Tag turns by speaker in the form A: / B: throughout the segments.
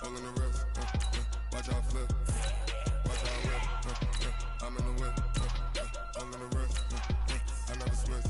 A: All in the wrist, watch out flip, watch out whip, I'm in the whip, all in the wrist, I never switch.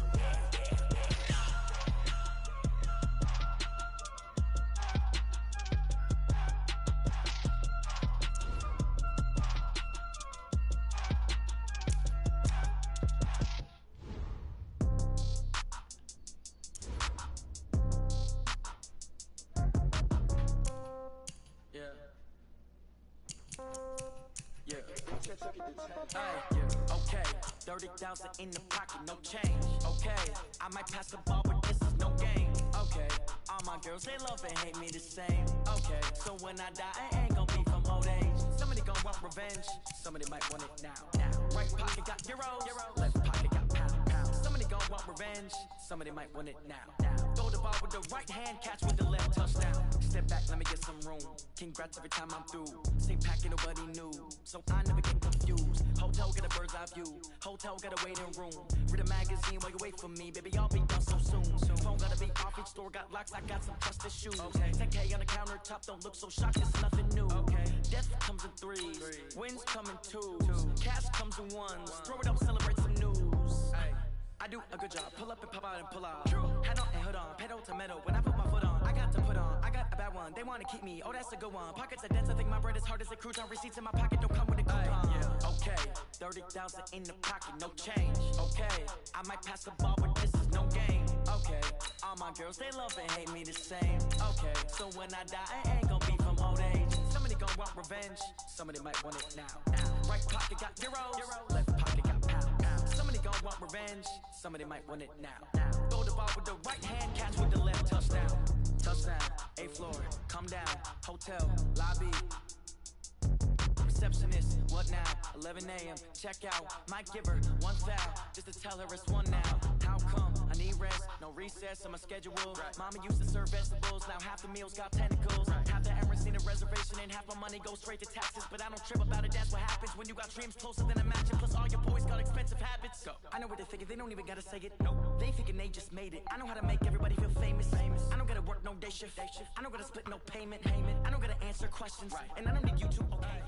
B: Okay, 30,000 in the pocket, no change. Okay, I might pass the ball, but this is no game. Okay, all my girls, they love and hate me the same. Okay, so when I die, I ain't gonna be from old age. Somebody gon' want revenge, somebody might want it now. Right pocket got euros, left pocket got pound. Somebody gon' want revenge, somebody might want it now. Throw the ball with the right hand, catch with the left, touchdown. Step back, let me get some room. Congrats every time I'm through. Same packet, nobody knew, so I never get confused. Hotel got a bird's eye view, hotel got a waiting room. Read a magazine while you wait for me, baby, I'll be done so soon. Phone gotta be off, each store got locks, I got some trusted shoes. 10K on the countertop, don't look so shocked, it's nothing new. Death comes in threes, wins come in twos, cash comes in ones. Throw it up, celebrate some news. I do a good job, pull up and pop out and pull out. Head on and hood on, pedal to metal. When I put my foot on, I got to put on. I got a bad one, they wanna keep me, oh that's a good one. Pockets are dense, I think my bread is hard as a crouton. Receipts in my pocket don't come with a coupon. Okay, 30,000 in the pocket, no change. Okay, I might pass the ball, but this is no game. Okay, all my girls, they love and hate me the same. Okay, so when I die, I ain't gonna be from old age. Somebody gon' want revenge, somebody might want it now. Right pocket got euros, left pocket got pound. Somebody gon' want revenge, somebody might want it now. Throw the ball with the right hand, catch with the left, touchdown. Touchdown, 8th floor, come down, hotel, lobby. Receptionist, what now? 11 a.m., check out. Might give her one foul, just to tell her it's one now. How come? I need rest, no recess on my schedule. Mama used to serve vegetables, now half the meals got tentacles. Half the errands need a reservation and half my money goes straight to taxes. But I don't trip about it, that's what happens when you got dreams closer than a mansion. Plus all your boys got expensive habits. I know what they're thinking, they don't even gotta say it. Nope, they thinking they just made it. I know how to make everybody feel famous. I don't gotta work no day shift. I don't gotta split no payment. I don't gotta answer questions, and I don't need you to, okay?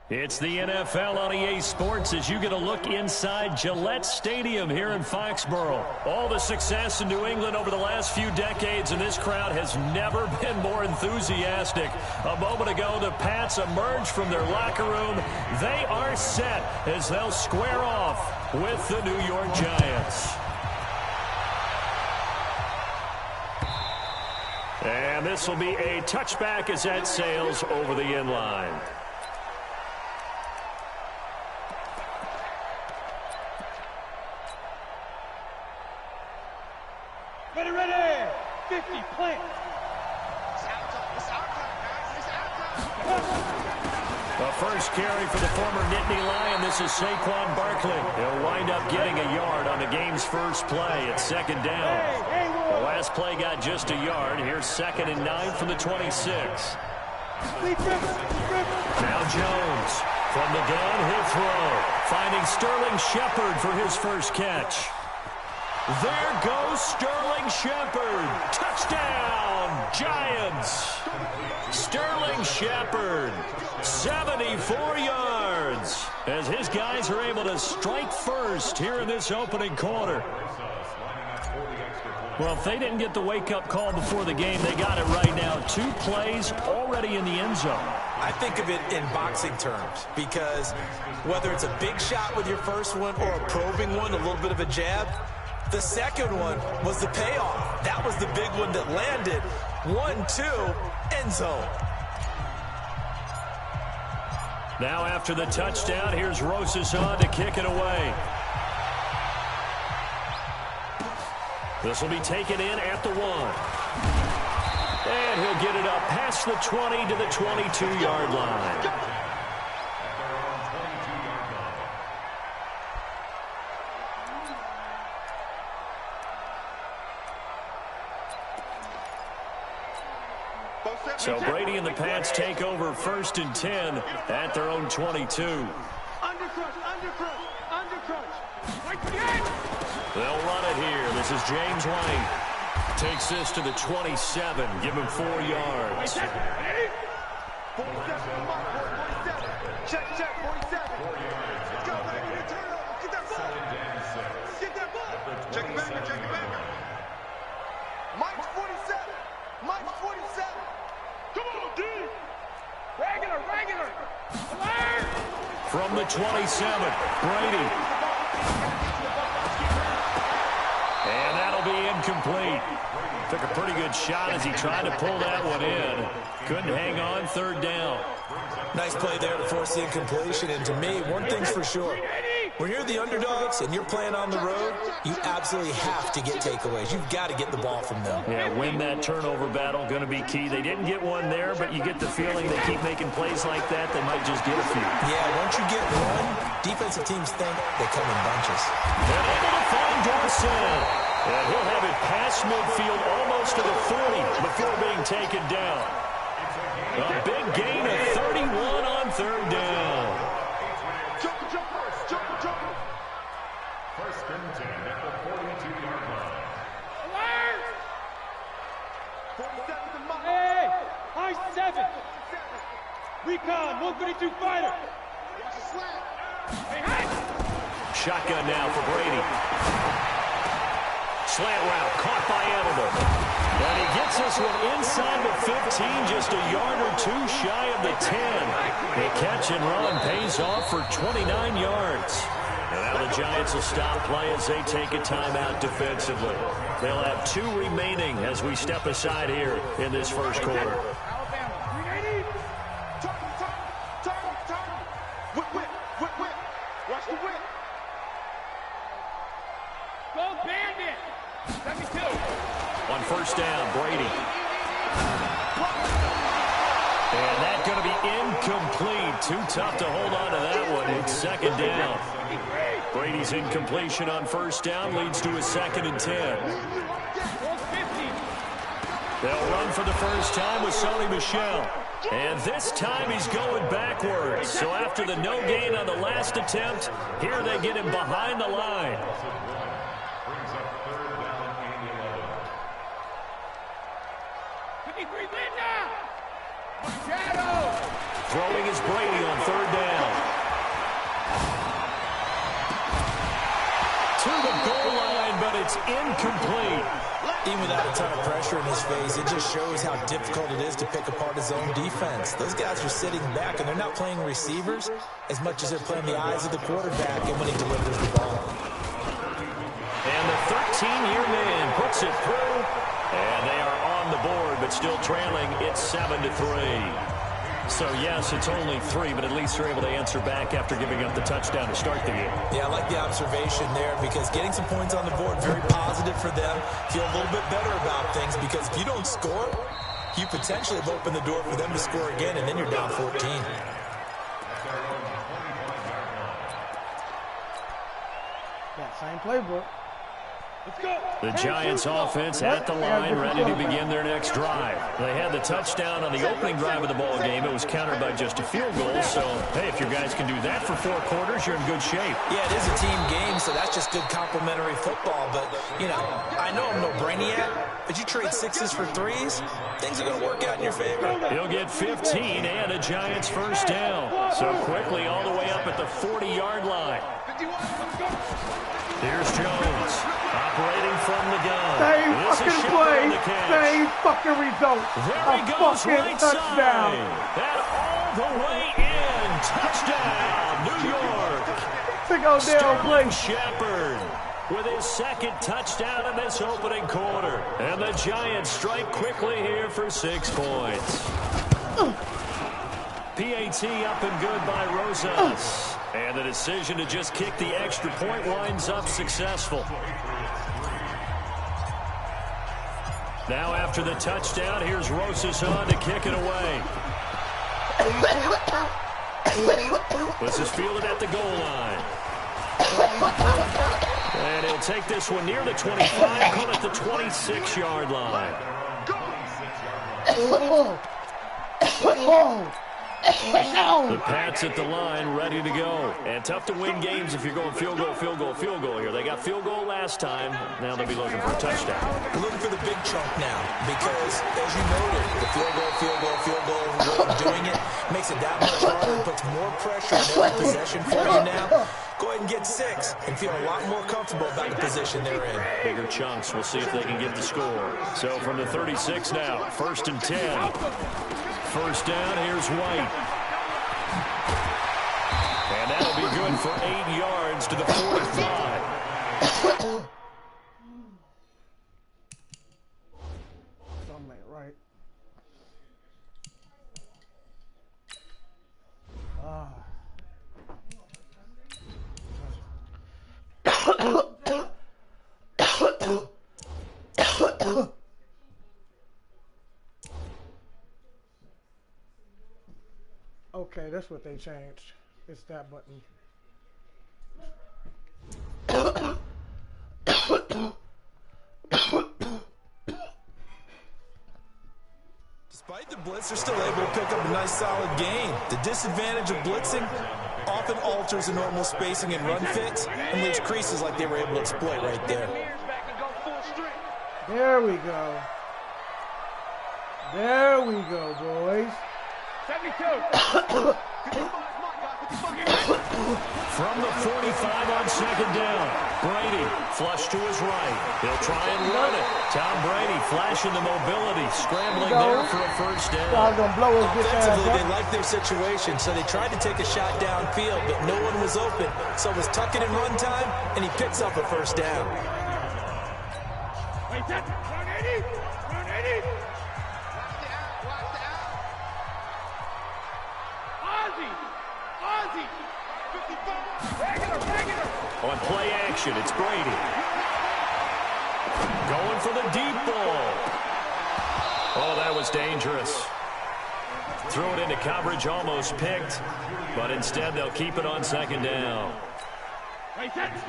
C: It's the NFL on EA Sports as you get a look inside Gillette Stadium here in Foxborough. All the success in New England over the last few decades, and this crowd has never been more enthusiastic. A moment ago, the Pats emerged from their locker room. They are set as they'll square off with the New York Giants. And this will be a touchback as that sails over the end line.
D: Ready, 50, plant.
C: The first carry for the former Nittany Lion. This is Saquon Barkley. He'll wind up getting a yard on the game's first play. It's second down. The last play got just a yard. Here's 2nd and 9 from the 26. Now Jones from the gun, he'll throw. Finding Sterling Shepard for his first catch. There goes Sterling Shepard. Touchdown, Giants. Sterling Shepard, 74 yards, as his guys are able to strike first here in this opening quarter. Well, if they didn't get the wake-up call before the game, they got it right now. 2 plays already in the end zone.
E: I think of it in boxing terms because whether it's a big shot with your first one or a probing one, a little bit of a jab, the second one was the payoff. That was the big one that landed. 1-2, end zone.
C: Now after the touchdown, here's Rosas on to kick it away. This will be taken in at the 1. And he'll get it up past the 20 to the 22-yard line. So Brady and the Pats take over 1st and 10 at their own 22. They'll run it here. This is James White. Takes this to the 27. Give him 4 yards.
D: 47, check, 47. Let's go, baby. Turn over. Get that ball. Get that ball. Check it back. Mike's 47. Mike's 47. Come on, D. Regular. Alert.
C: From the 27, Brady. And that'll be incomplete. Took a pretty good shot as he tried to pull that one in. Couldn't hang on, 3rd down.
E: Nice play there to force the incompletion. And to me, one thing's for sure. When you're the underdogs and you're playing on the road, you absolutely have to get takeaways. You've got to get the ball from them.
C: Yeah, win that turnover battle, going to be key. They didn't get one there, but you get the feeling they keep making plays like that, they might just get a few.
E: Yeah, once you get one, defensive teams think they come in bunches.
C: They're able to find Dorsett. And he'll have it past midfield almost to the 40 before being taken down. A big gain of 31 on 3rd down.
F: First and 10 at the 42-yard line.
D: Alert! Hey, high 7. Recon, 152 fighter. Hey.
C: Shotgun now for Brady. Slant route caught by Edelman. And he gets this one inside the 15, just a yard or 2 shy of the 10. The catch and run pays off for 29 yards. And now the Giants will stop play as they take a timeout defensively. They'll have 2 remaining as we step aside here in this first quarter.
D: Whip. Watch the whip. Go Bandit. 72.
C: On 1st down, Brady. And that's going to be incomplete. Too tough to hold on to that one. It's 2nd down. Brady's incompletion on 1st down leads to a 2nd and 10. They'll run for the first time with Sonny Michel. And this time he's going backwards. So after the no gain on the last attempt, here they get him behind the line.
F: Brings up 3rd down and 11.
D: 53 Linda. Shadow.
C: Throwing is Brady on 3rd down. To the goal line, but it's incomplete.
E: Even without a ton of pressure in his face, it just shows how difficult it is to pick apart his own defense. Those guys are sitting back, and they're not playing receivers as much as they're playing the eyes of the quarterback and when he delivers the ball.
C: And the 13-year man puts it through, and they are on the board, but still trailing. It's 7-3. So, yes, it's only 3, but at least they're able to answer back after giving up the touchdown to start the game.
E: Yeah, I like the observation there because getting some points on the board, very positive for them. Feel a little bit better about things because if you don't score, you potentially have opened the door for them to score again, and then you're down 14.
G: Yeah, same playbook.
D: Let's go.
C: The Giants offense at the line, ready to begin their next drive. They had the touchdown on the opening drive of the ball game. It was countered by just a field goal. So, hey, if your guys can do that for 4 quarters, you're in good shape.
E: Yeah, it is a team game, so that's just good complementary football. But, you know, I know I'm no brainiac, but you trade 6s for 3s, things are going to work out in your favor.
C: He'll get 15 and a Giants first down. So quickly all the way up at the 40-yard line. Here's Jones, operating from the gun.
G: Same fucking play, same fucking result.
C: There he goes, right
G: touchdown.
C: Side. And all the way in. Touchdown, New York. Sterling Shepard with his 2nd touchdown in this opening quarter. And the Giants strike quickly here for 6 points. PAT up and good by Rosas. And the decision to just kick the extra point winds up successful. Now after the touchdown, here's Rosas on to kick it away. This is fielded at the goal line. And he'll take this one near the 25, call it the 26-yard line. The Pats at the line, ready to go. And tough to win games if you're going field goal, field goal, field goal here. They got field goal last time. Now they'll be looking for a touchdown.
E: We're looking for the big chunk now because, as you noted, the field goal, field goal, field goal way of doing it makes it that much harder. It puts more pressure on every possession for you now. Go ahead and get 6 and feel a lot more comfortable about the position they're in.
C: Bigger chunks. We'll see if they can get the score. So from the 36 now, 1st and 10. First down, here's White. And that'll be good for 8 yards to the 45.
G: Something ain't right. Okay, that's what they changed. It's that button.
E: Despite the blitz, they're still able to pick up a nice solid gain. The disadvantage of blitzing often alters the normal spacing and run fits and leaves creases like they were able to exploit right there.
G: There we go. There we go, boys.
D: 72.
C: From the 45 on 2nd down, Brady flush to his right. He'll try and run it. Tom Brady flashing the mobility, scrambling there for a first down.
G: Gonna blow his bitch ass
E: Offensively,
G: up.
E: they liked their situation, so they tried to take a shot downfield, but no one was open. So it was tuck it in run time, and he picks up a first down.
D: Wait, that's 180. 180. Ozzy. 55. Regular.
C: On play action, it's Brady. Going for the deep ball. Oh, that was dangerous. Threw it into coverage, almost picked, but instead they'll keep it on 2nd down.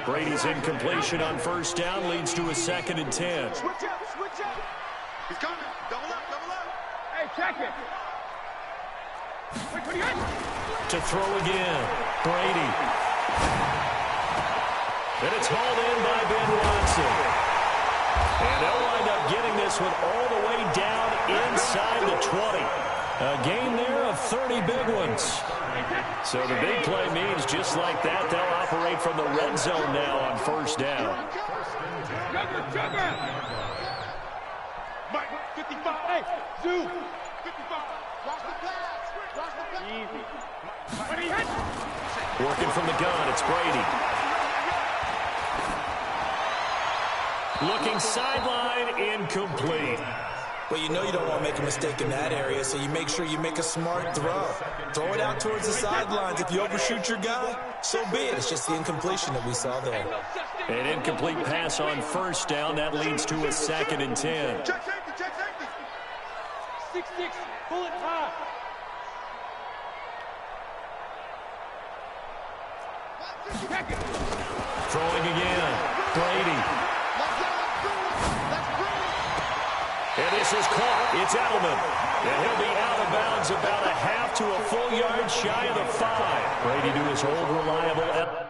C: Brady's incompletion on 1st down leads to a 2nd and 10.
A: Switch up. He's coming. Double up.
D: Hey, check it. What do you got?
C: To throw again, Brady. And it's hauled in by Ben Watson. And they'll wind up getting this one all the way down inside the 20. A gain there of 30 big ones. So the big play means just like that, they'll operate from the red zone now on 1st down.
D: Jugger. Mike, 55. Hey, Zoo. 55. Watch the flags. Easy. What do you hit?
C: Working from the gun, it's Brady. Looking sideline, incomplete.
E: Well, you know you don't want to make a mistake in that area, so you make sure you make a smart throw. Throw it out towards the sidelines. If you overshoot your guy, so be it. It's just the incompletion that we saw there.
C: An incomplete pass on 1st down. That leads to a 2nd and 10.
A: Check safety.
D: 6-6. Bullet high.
C: Throwing again, Brady. And this is caught. It's Edelman. And he'll be out of bounds about a half to a full yard shy of the 5. Brady to his old reliable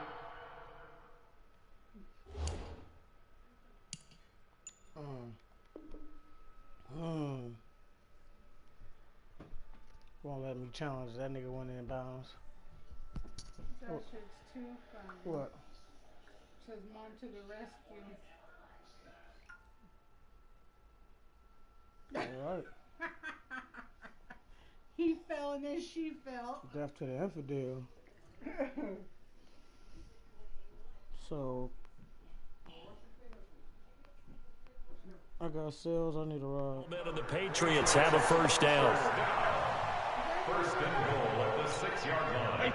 G: Won't let me challenge that nigga went in bounds.
H: That shit's too funny.
G: What?
H: Says Mom to the rescue.
G: Alright.
H: He fell and then she fell.
G: Death to the infidel. So I got sales, I need a ride.
C: The Patriots have a 1st down.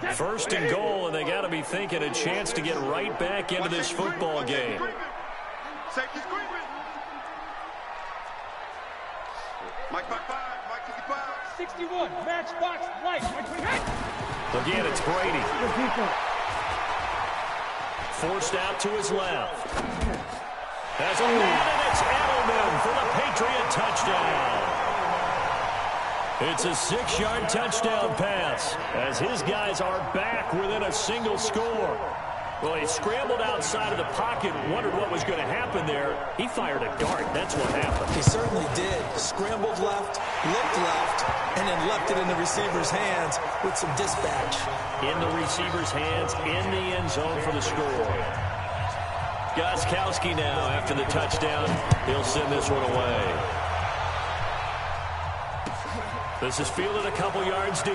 C: 1st and goal, and they got to be thinking a chance to get right back into this football game.
A: Safety screaming. Mike 55. Mike 55.
D: 61. Matchbox light.
C: Again, it's Brady. Forced out to his left. As a man, and it's Edelman for the Patriot touchdown. It's a 6-yard touchdown pass as his guys are back within a single score. Well, he scrambled outside of the pocket, wondered what was going to happen there. He fired a dart. That's what happened.
E: He certainly did. Scrambled left, looked left, and then left it in the receiver's hands with some dispatch.
C: In the receiver's hands, in the end zone for the score. Gostkowski now after the touchdown. He'll send this one away. This is fielded a couple yards deep.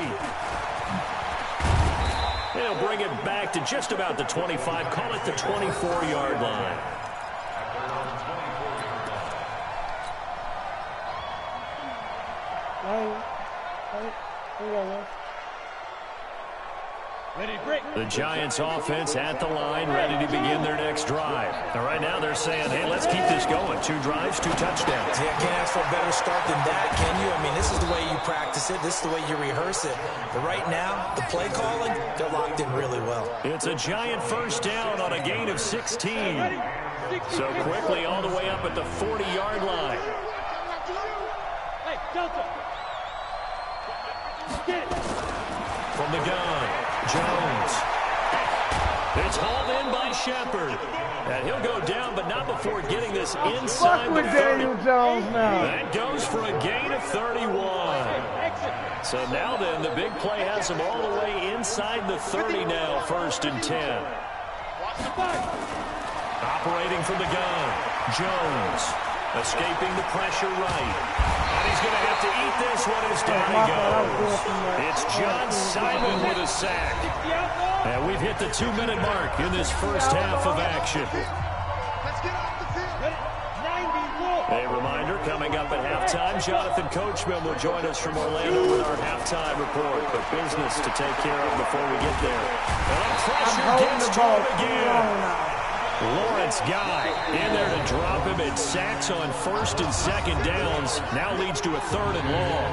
C: They'll bring it back to just about the 25. Call it the 24-yard line. The Giants offense at the line, ready to begin their next drive. And right now they're saying, hey, let's keep this going. 2 drives, 2 touchdowns.
E: Yeah, can't ask for a better start than that, can you? I mean, this is the way you practice it. This is the way you rehearse it. But right now, the play calling, they're locked in really well.
C: It's a Giant first down on a gain of 16. So quickly all the way up at the 40-yard line.
D: Hey, Delta. Get it.
C: From the gun, Jones. It's hauled in by Shepard. And he'll go down, but not before getting this inside the 30.
G: Daniel Jones now.
C: That goes for a gain of 31. So now then, the big play has him all the way inside the 30 now, 1st and 10. Operating from the gun, Jones. Escaping the pressure right. And he's going to have to eat this one as down he goes. It's John Simon with a sack. And we've hit the 2-minute mark in this first half of action. A reminder, coming up at halftime, Jonathan Coachman will join us from Orlando with our halftime report. But business to take care of before we get there. And pressure gets to him again. Lawrence Guy in there to drop him. It sacks on 1st and 2nd downs. Now leads to a 3rd and long.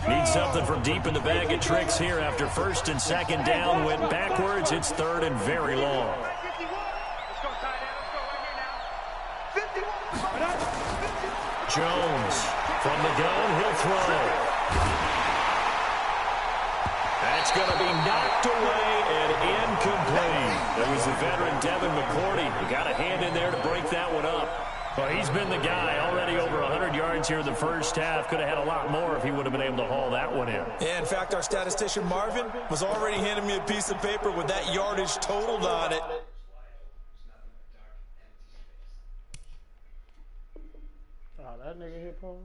C: Need something from deep in the bag of tricks here after 1st and 2nd down. Went backwards. It's 3rd and very long. Jones. From the gun, he'll throw. That's going to be knocked away and incomplete. There was the veteran Devin McCourty. He got a hand in there to break that one up. Well, he's been the guy already over 100 yards here in the first half. Could have had a lot more if he would have been able to haul that one in.
E: Yeah, in fact, our statistician Marvin was already handing me a piece of paper with that yardage totaled on it.
G: Oh, that nigga hit pause.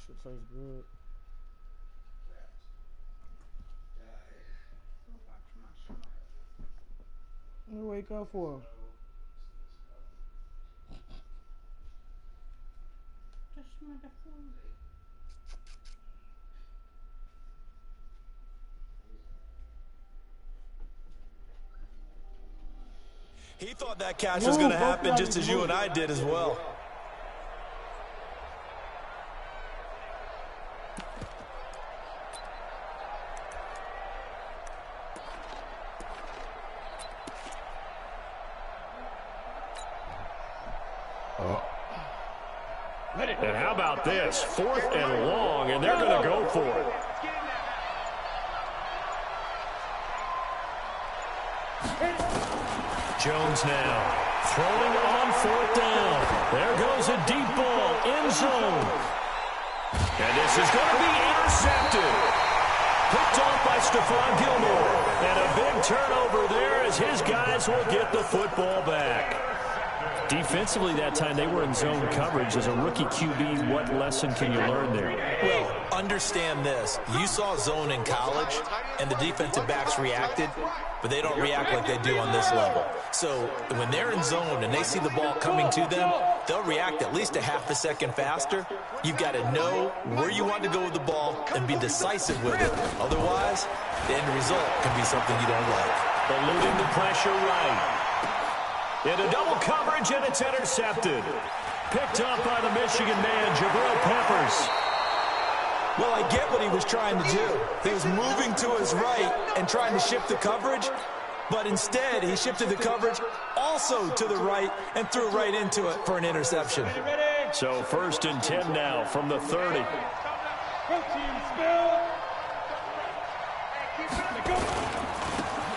G: Shit tastes good. What do you wake up for?
H: Just smell the food.
E: He thought that catch was going to happen just as you and I did as well.
C: And how about this? 4th and long, and they're going to go for it. Jones now throwing on 4th down. There goes a deep ball, end zone. And this is going to be intercepted. Picked off by Stephon Gilmore. And a big turnover there as his guys will get the football back. Defensively that time, they were in zone coverage. As a rookie QB, what lesson can you learn there?
E: Well, understand this. You saw zone in college, and the defensive backs reacted, but they don't react like they do on this level. So when they're in zone and they see the ball coming to them, they'll react at least a half a second faster. You've got to know where you want to go with the ball and be decisive with it. Otherwise, the end result can be something you don't like.
C: Eluding the pressure right. Into double coverage, and it's intercepted. Picked up by the Michigan man, Jabril Peppers.
E: Well, I get what he was trying to do. He was moving to his right and trying to shift the coverage, but instead he shifted the coverage also to the right and threw right into it for an interception.
C: So 1st and 10 now from the 30.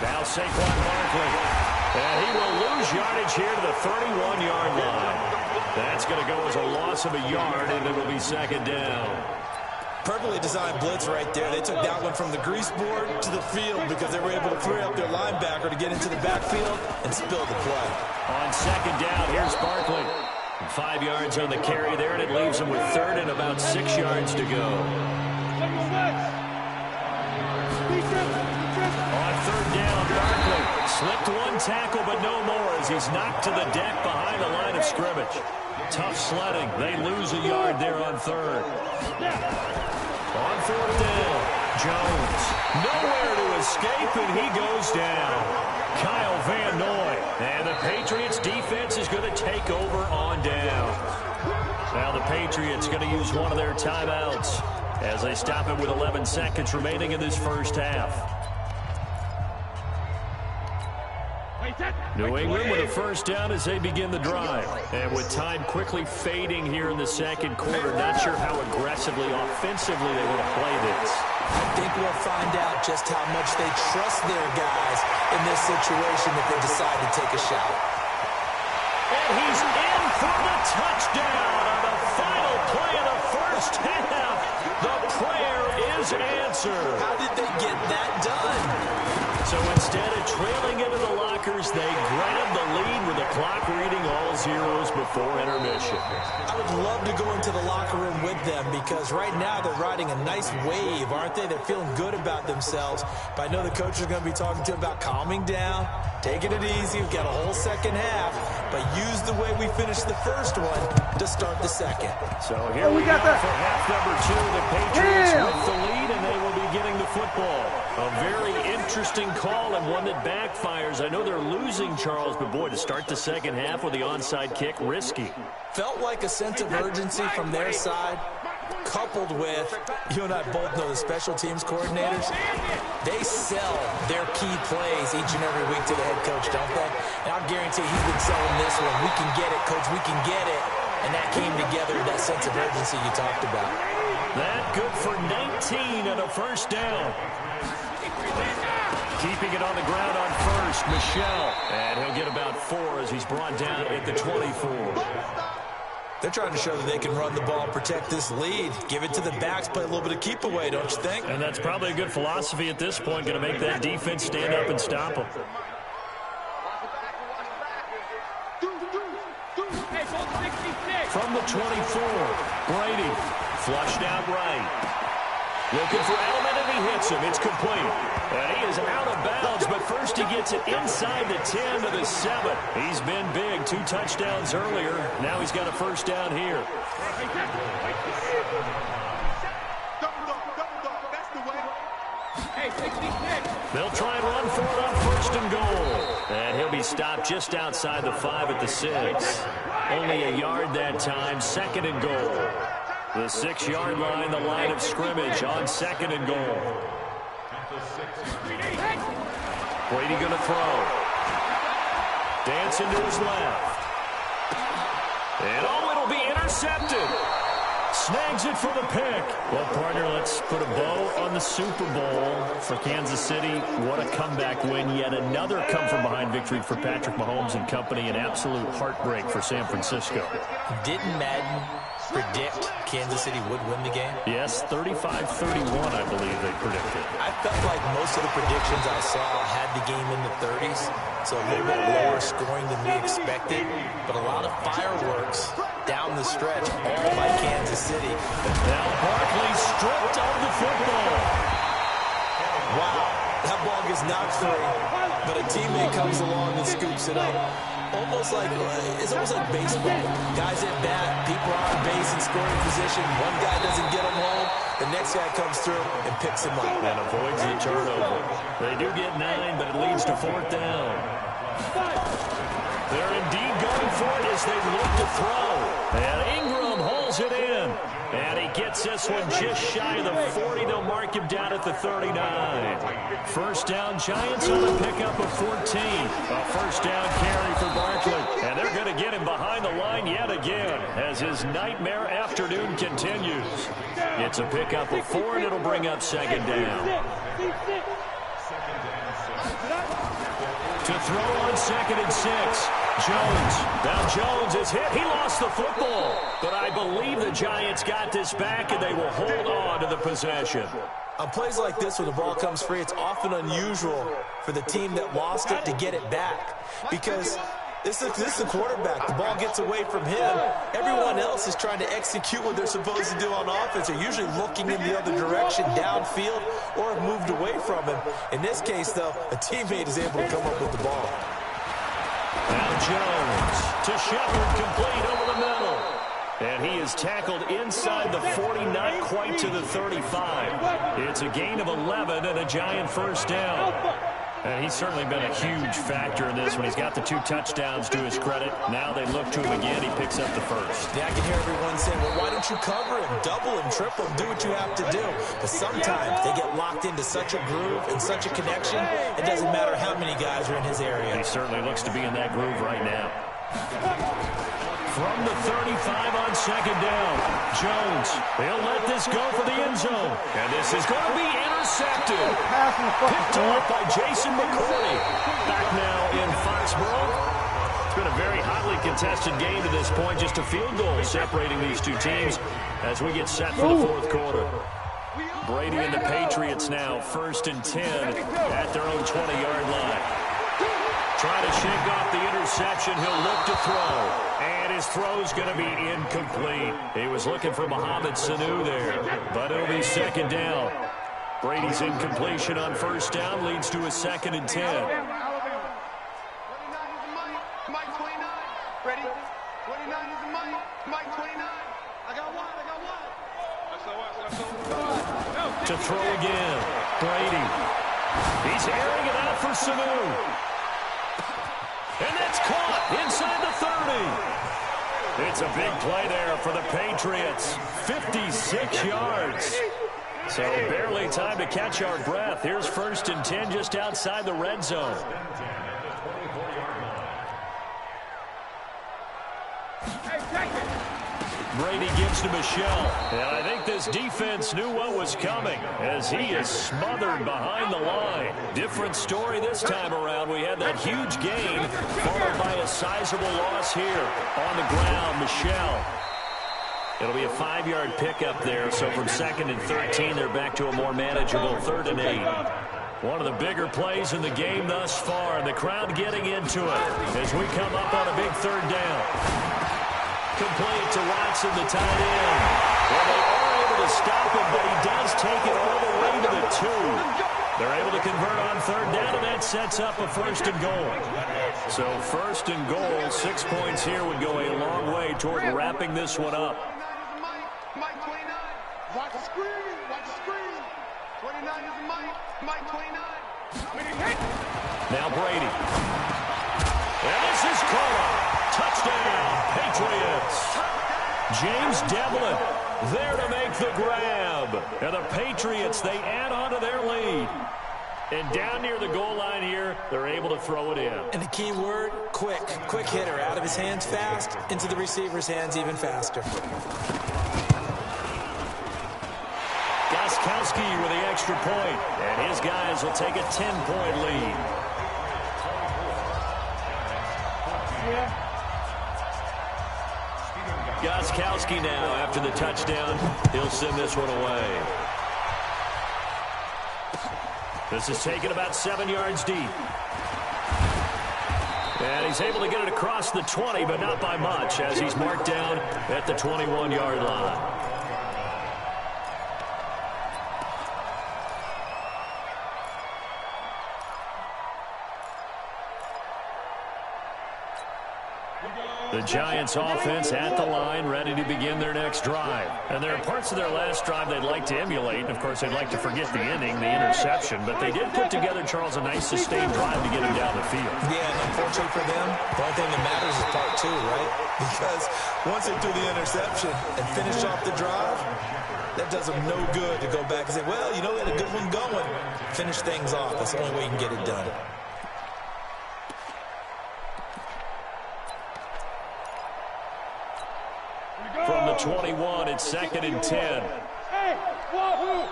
C: Now Saquon Barkley. And he will lose yardage here to the 31-yard line. That's going to go as a loss of a yard, and it'll be 2nd down.
E: Perfectly designed blitz right there. They took that one from the grease board to the field because they were able to free up their linebacker to get into the backfield and spill the play.
C: On 2nd down, here's Barkley. 5 yards on the carry there, and it leaves him with 3rd and about 6 yards to go. On 3rd down, Barkley slipped one tackle, but no more as he's knocked to the deck behind the line of scrimmage. Tough sledding. They lose a yard there on 3rd. On 4th down, Jones. Nowhere to escape, and he goes down. Kyle Van Noy. And the Patriots defense is going to take over on down. Now the Patriots going to use one of their timeouts as they stop it with 11 seconds remaining in this first half. New England with a 1st down as they begin the drive. And with time quickly fading here in the 2nd quarter, not sure how aggressively, offensively they want to play this.
E: I think we'll find out just how much they trust their guys in this situation if they decide to take a shot.
C: And he's in for the touchdown on the final play of the first half. The prayer is answered.
E: How did they get that done?
C: So instead of trailing into the lockers, they grab the lead with the clock reading all zeros before intermission.
E: I would love to go into the locker room with them because right now they're riding a nice wave, aren't they? They're feeling good about themselves. But I know the coach is going to be talking to them about calming down, taking it easy. We've got a whole 2nd half, but use the way we finished the first one to start the 2nd.
C: So here we go for half number 2. The Patriots with the lead, and they will be getting the football. A very interesting call and one that backfires. I know they're losing, Charles, but boy, to start the 2nd half with the onside kick, risky.
E: Felt like a sense of urgency from their side, coupled with, you and I both know the special teams coordinators, they sell their key plays each and every week to the head coach, don't they? And I guarantee he's been selling this one. We can get it, coach, we can get it. And that came together, that sense of urgency you talked about.
C: That good for 19 and a 1st down. Keeping it on the ground on 1st, Michelle. And he'll get about 4 as he's brought down at the 24.
E: They're trying to show that they can run the ball, protect this lead, give it to the backs, play a little bit of keep away, don't you think?
C: And that's probably a good philosophy at this point, going to make that defense stand up and stop them. From the 24, Brady, flushed out right. Looking for Edelman, and he hits him. It's complete. And he is out of bounds, but first he gets it inside the 10 to the 7. He's been big. 2 touchdowns earlier. Now he's got a 1st down here. They'll try and run for it on 1st and goal. And he'll be stopped just outside the 5 at the 6. Only a yard that time. 2nd and goal. The 6-yard line, the line of scrimmage on 2nd and goal. Brady going to throw. Dancing to his left. And oh, it'll be intercepted. Snags it for the pick. Well, partner, let's put a bow on the Super Bowl for Kansas City. What a comeback win. Yet another come-from-behind victory for Patrick Mahomes and company. An absolute heartbreak for San Francisco.
E: Didn't Madden predict Kansas City would win the game?
C: Yes, 35-31, I believe they predicted.
E: I felt like most of the predictions I saw had the game in the 30s, so a little bit lower scoring than we expected, but a lot of fireworks down the stretch, all by Kansas City.
C: Now Barkley stripped of the football.
E: Wow, that ball gets knocked free, but a teammate comes along and scoops it up. It's almost like baseball. Guys at bat, people are on base in scoring position. One guy doesn't get them home. The next guy comes through and picks him up.
C: And avoids the turnover. They do get 9, but it leads to 4th down. They're indeed going for it as they look to throw. And Ingram holds it in. And he gets this one just shy of the 40. They'll mark him down at the 39. First down, Giants on a pickup of 14. A first down carry for Barkley. And they're going to get him behind the line yet again as his nightmare afternoon continues. It's a pickup of 4, and it'll bring up second down. To throw on 2nd and 6. Jones. Now Jones is hit. He lost the football. But I believe the Giants got this back, and they will hold on to the possession.
E: On plays like this, when the ball comes free, it's often unusual for the team that lost it to get it back. Because this is the quarterback. The ball gets away from him. Everyone else is trying to execute what they're supposed to do on offense. They're usually looking in the other direction, downfield, or have moved away from him. In this case, though, a teammate is able to come up with the ball.
C: Now Jones to Shepard, complete over the middle. And he is tackled inside the 40, not quite to the 35. It's a gain of 11 and a Giant first down. And he's certainly been a huge factor in this when he's got the 2 touchdowns to his credit. Now they look to him again. He picks up the first.
E: Yeah, I can hear everyone saying, well, why don't you cover him, double him, triple him, do what you have to do. But sometimes they get locked into such a groove and such a connection, it doesn't matter how many guys are in his area.
C: He certainly looks to be in that groove right now. From the 35 on second down, Jones, he'll let this go for the end zone. And this is going to be intercepted. Picked off by Jason McCourty. Back now in Foxborough. It's been a very hotly contested game to this point. Just a field goal separating these two teams as we get set for the fourth quarter. Brady and the Patriots now 1st and 10 at their own 20-yard line. Trying to shake off the interception. He'll look to throw. And his throw's going to be incomplete. He was looking for Mohamed Sanu there. But it'll be second down. Brady's incompletion on first down leads to a 2nd and 10.
D: Mike 29. Ready? 29 is the Mike. Mike 29. I got one.
C: To throw again. Brady. He's airing it out for Sanu. And that's caught inside the 30. It's a big play there for the Patriots. 56 yards. So barely time to catch our breath. Here's 1st and 10 just outside the red zone. Brady gives to Michelle. And I think this defense knew what was coming as he is smothered behind the line. Different story this time around. We had that huge gain followed by a sizable loss here on the ground. Michelle. It'll be a 5-yard pickup there. So from 2nd and 13, they're back to a more manageable 3rd and 8. One of the bigger plays in the game thus far. And the crowd getting into it as we come up on a big 3rd down. Complete to Watson, the tight end. Well, they are able to stop him, but he does take it all the way to the 2. They're able to convert on 3rd down, and that sets up a 1st and goal. So 1st and goal, 6 points here would go a long way toward wrapping this one up.
D: Mike 29. Watch the screen. Watch the screen. 29 is the Mike. Mike 29.
C: Now Brady. And this is caught. Touchdown, Patriots. James Devlin there to make the grab. And the Patriots, they add on to their lead. And down near the goal line here, they're able to throw it in.
E: And the key word, quick. Quick hitter. Out of his hands fast, into the receiver's hands even faster.
C: Gostkowski with the extra point. And his guys will take a 10-point lead. Gostkowski now, after the touchdown, he'll send this one away. This is taken about 7 yards deep. And he's able to get it across the 20, but not by much, as he's marked down at the 21-yard line. The Giants offense at the line, ready to begin their next drive. And there are parts of their last drive they'd like to emulate. And, of course, they'd like to forget the inning, the interception. But they did put together, Charles, a nice sustained drive to get him down the field.
E: Yeah, and unfortunately for them, the only thing that matters is part two, right? Because once they do the interception and finish off the drive, that does them no good to go back and say, well, you know, we had a good one going. Finish things off. That's the only way you can get it done.
C: From the 21, it's 2nd and 10.
D: Hey, wahoo!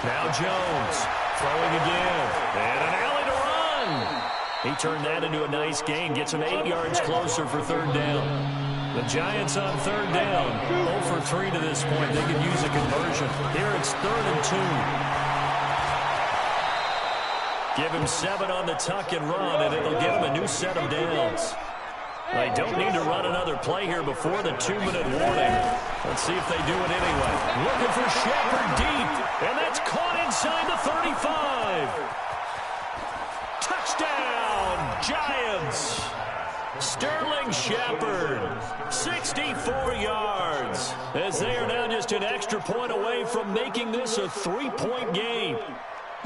C: Now Jones throwing again. And an alley to run. He turned that into a nice gain. Gets him 8 yards closer for 3rd down. The Giants on 3rd down. 0 for 3 to this point. They could use a conversion. Here it's 3rd and 2. Give him 7 on the tuck and run, and it'll give him a new set of downs. They don't need to run another play here before the 2-minute warning. Let's see if they do it anyway. Looking for Shepard deep, and that's caught inside the 35. Touchdown, Giants. Sterling Shepard, 64 yards, as they are now just an extra point away from making this a 3-point game.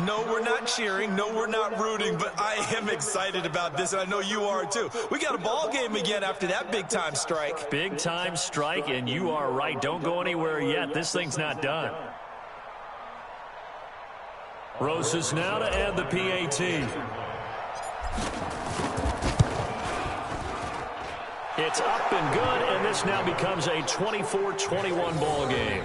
E: No, we're not cheering. No, we're not rooting, but I am excited about this, and I know you are too. We got a ball game again after that big-time strike.
C: Big-time strike, and you are right. Don't go anywhere yet. This thing's not done. Rosas now to add the PAT. It's up and good, and this now becomes a 24-21 ball game.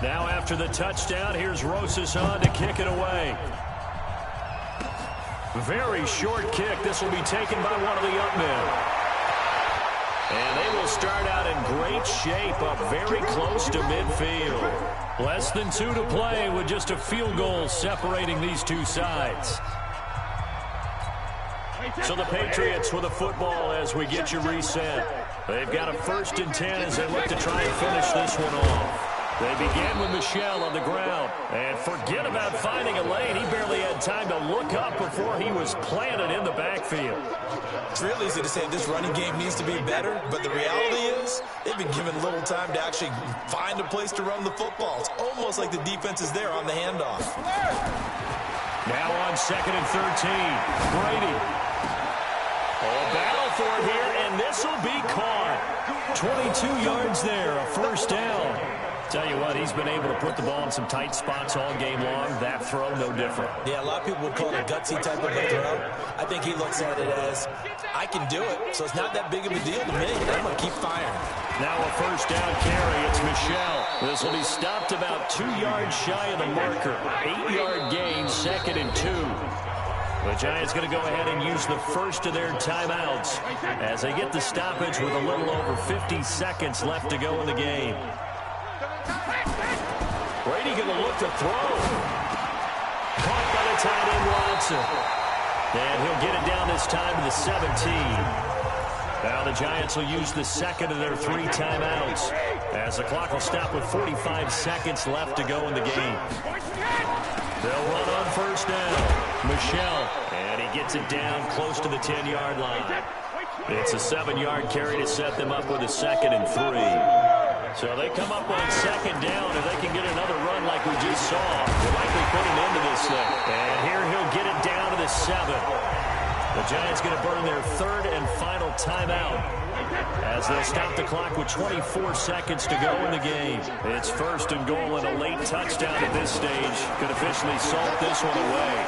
C: Now after the touchdown, here's Rosas on to kick it away. Very short kick. This will be taken by one of the up men. And they will start out in great shape, up very close to midfield. Less than 2 to play with just a field goal separating these two sides. So the Patriots with a football as we get you reset. They've got a 1st and 10 as they look to try and finish this one off. They begin with Michel on the ground. And forget about finding a lane. He barely had time to look up before he was planted in the backfield.
E: It's real easy to say this running game needs to be better, but the reality is they've been given little time to actually find a place to run the football. It's almost like the defense is there on the handoff.
C: Now on 2nd and 13. Brady. A battle for it here, and this will be caught. 22 yards there, a 1st down. Tell you what, he's been able to put the ball in some tight spots all game long. That throw, no different.
E: Yeah, a lot of people would call it a gutsy type of a throw. I think he looks at it as, I can do it, so it's not that big of a deal to me. I'm going to keep firing.
C: Now a 1st down carry. It's Michel. This will be stopped about 2 yards shy of the marker. 8-yard gain, 2nd and 2. The Giants going to go ahead and use the first of their timeouts as they get the stoppage with a little over 50 seconds left to go in the game. Brady going to look to throw. Caught by the tight end Watson. And he'll get it down this time to the 17. Now the Giants will use the 2nd of their 3 timeouts as the clock will stop with 45 seconds left to go in the game. They'll run on 1st down. Michel, and he gets it down close to the 10-yard line. It's a 7-yard carry to set them up with a 2nd and 3. So they come up on 2nd down. If they can get another run like we just saw, they'll likely put an end to this thing. And here he'll get it down to the 7. The Giants going to burn their 3rd and final timeout as they'll stop the clock with 24 seconds to go in the game. It's 1st and goal, and a late touchdown at this stage could officially salt this one away.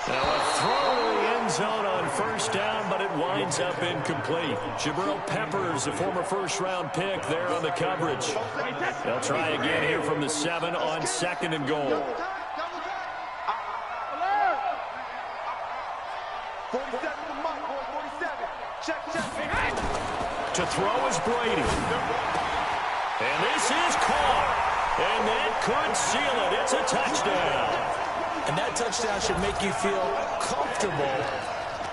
C: Now a throw to the end zone on 1st down, but it winds up incomplete. Jabril Peppers, a former 1st-round pick, there on the coverage. They'll try again here from the 7 on 2nd and goal.
D: 47 the month, boy, 47. Check.
C: To throw is Brady. And this is caught. And that could seal it. It's a touchdown.
E: And that touchdown should make you feel comfortable.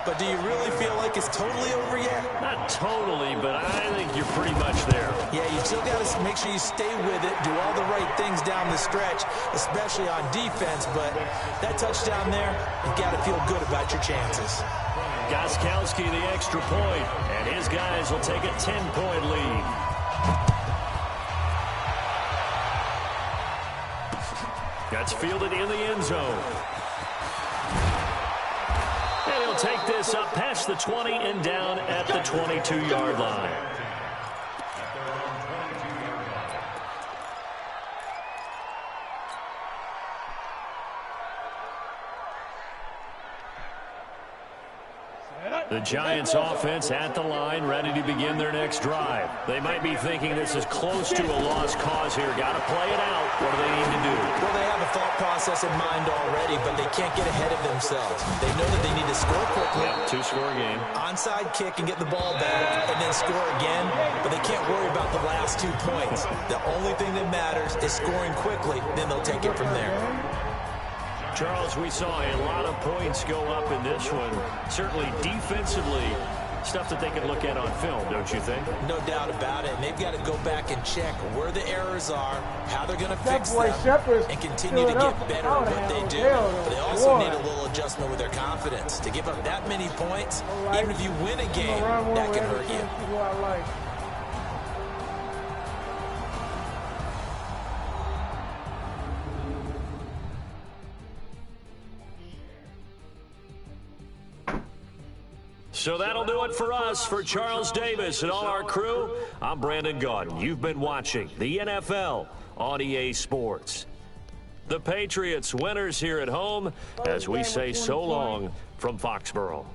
E: But do you really feel like it's totally over yet?
C: Not totally, but I think you're pretty much there.
E: Yeah, you still got to make sure you stay with it, do all the right things down the stretch, especially on defense. But that touchdown there, you've got to feel good about your chances.
C: Gostkowski the extra point, and his guys will take a 10-point lead. That's fielded in the end zone. And he'll take this up past the 20 and down at the 22-yard line. The Giants offense at the line, ready to begin their next drive. They might be thinking this is close to a lost cause here. Got to play it out. What do they need to do?
E: Well, they have a thought process in mind already, but they can't get ahead of themselves. They know that they need to score quickly.
C: Yep, two-score game.
E: Onside kick and get the ball back and then score again, but they can't worry about the last 2 points. The only thing that matters is scoring quickly, then they'll take it from there.
C: Charles, we saw a lot of points go up in this one. Certainly defensively, stuff that they can look at on film, don't you think?
E: No doubt about it. And they've got to go back and check where the errors are, how they're going to fix them, and continue to get better at what they do. But they also need a little adjustment with their confidence. To give up that many points, even if you win a game, that can hurt you.
C: So that'll do it for us. For Charles Davis and all our crew, I'm Brandon Gaudin. You've been watching the NFL on EA Sports. The Patriots winners here at home as we say so long from Foxborough.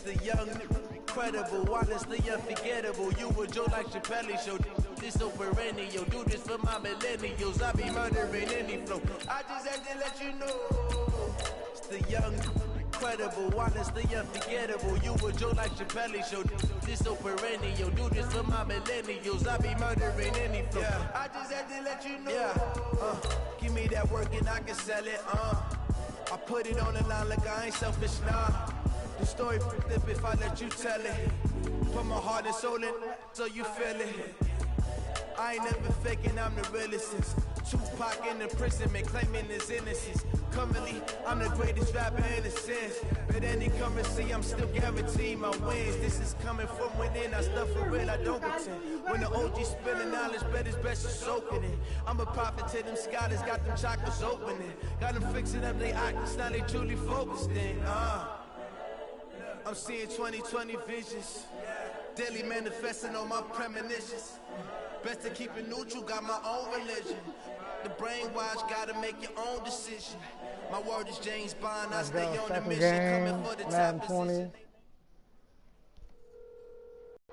I: the young, incredible, honestly unforgettable. You a Joe like Chappelle show. This so perennial. Do this for my millennials. I be murdering any flow. I just had to let you know. It's the young, incredible, honestly unforgettable. You a Joe like Chappelle show. This so perennial. Do this for my millennials. I be murdering any flow. Yeah. I just had to let you know. Yeah. Give me that work and I can sell it. I put it on the line like I ain't selfish, nah. The story flip if I let you tell it. Put my heart and soul in so you feel it. I ain't never faking, I'm the realest since Tupac in the prison, man, claiming his innocence. Currently, I'm the greatest rapper in a sense. But any currency, I'm still guaranteed my wins. This is coming from within, I stuff for real, I don't pretend. When the OG spilling knowledge, bet it's best to soaking it. I'm a prophet to them scholars, got them chakras opening. Got them fixing up their actors, now they truly focused in. I'm seeing 2020 visions. Daily manifesting on my premonitions. Best to keep it neutral, got my own religion. The brainwash, gotta make your own decision. My word is James Bond, I stay on the mission, coming for the top position.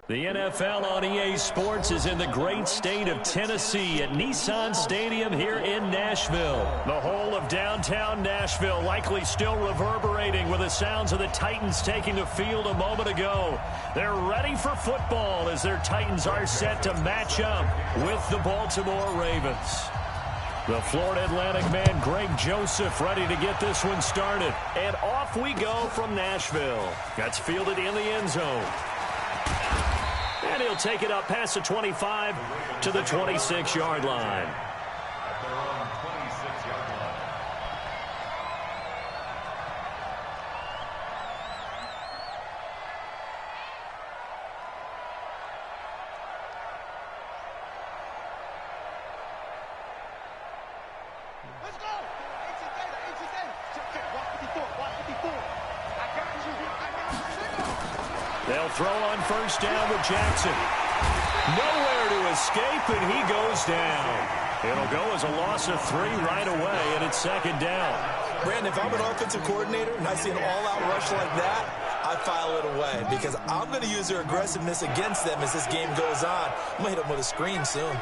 C: The NFL on EA Sports is in the great state of Tennessee at Nissan Stadium here in Nashville. The whole of downtown Nashville likely still reverberating with the sounds of the Titans taking the field a moment ago. They're ready for football as their Titans are set to match up with the Baltimore Ravens. The Florida Atlantic man Greg Joseph ready to get this one started. And off we go from Nashville. That's fielded in the end zone. And he'll take it up past the 25 to the 26-yard line.
F: At their own 26-yard line.
D: Let's go! I got you.
C: They'll throw on first down with Jackson. Nowhere to escape, and he goes down. It'll go as a loss of 3 right away, and it's second down.
E: Brandon, if I'm an offensive coordinator and I see an all-out rush like that, I file it away because I'm going to use their aggressiveness against them as this game goes on. I'm going to hit them with a screen soon.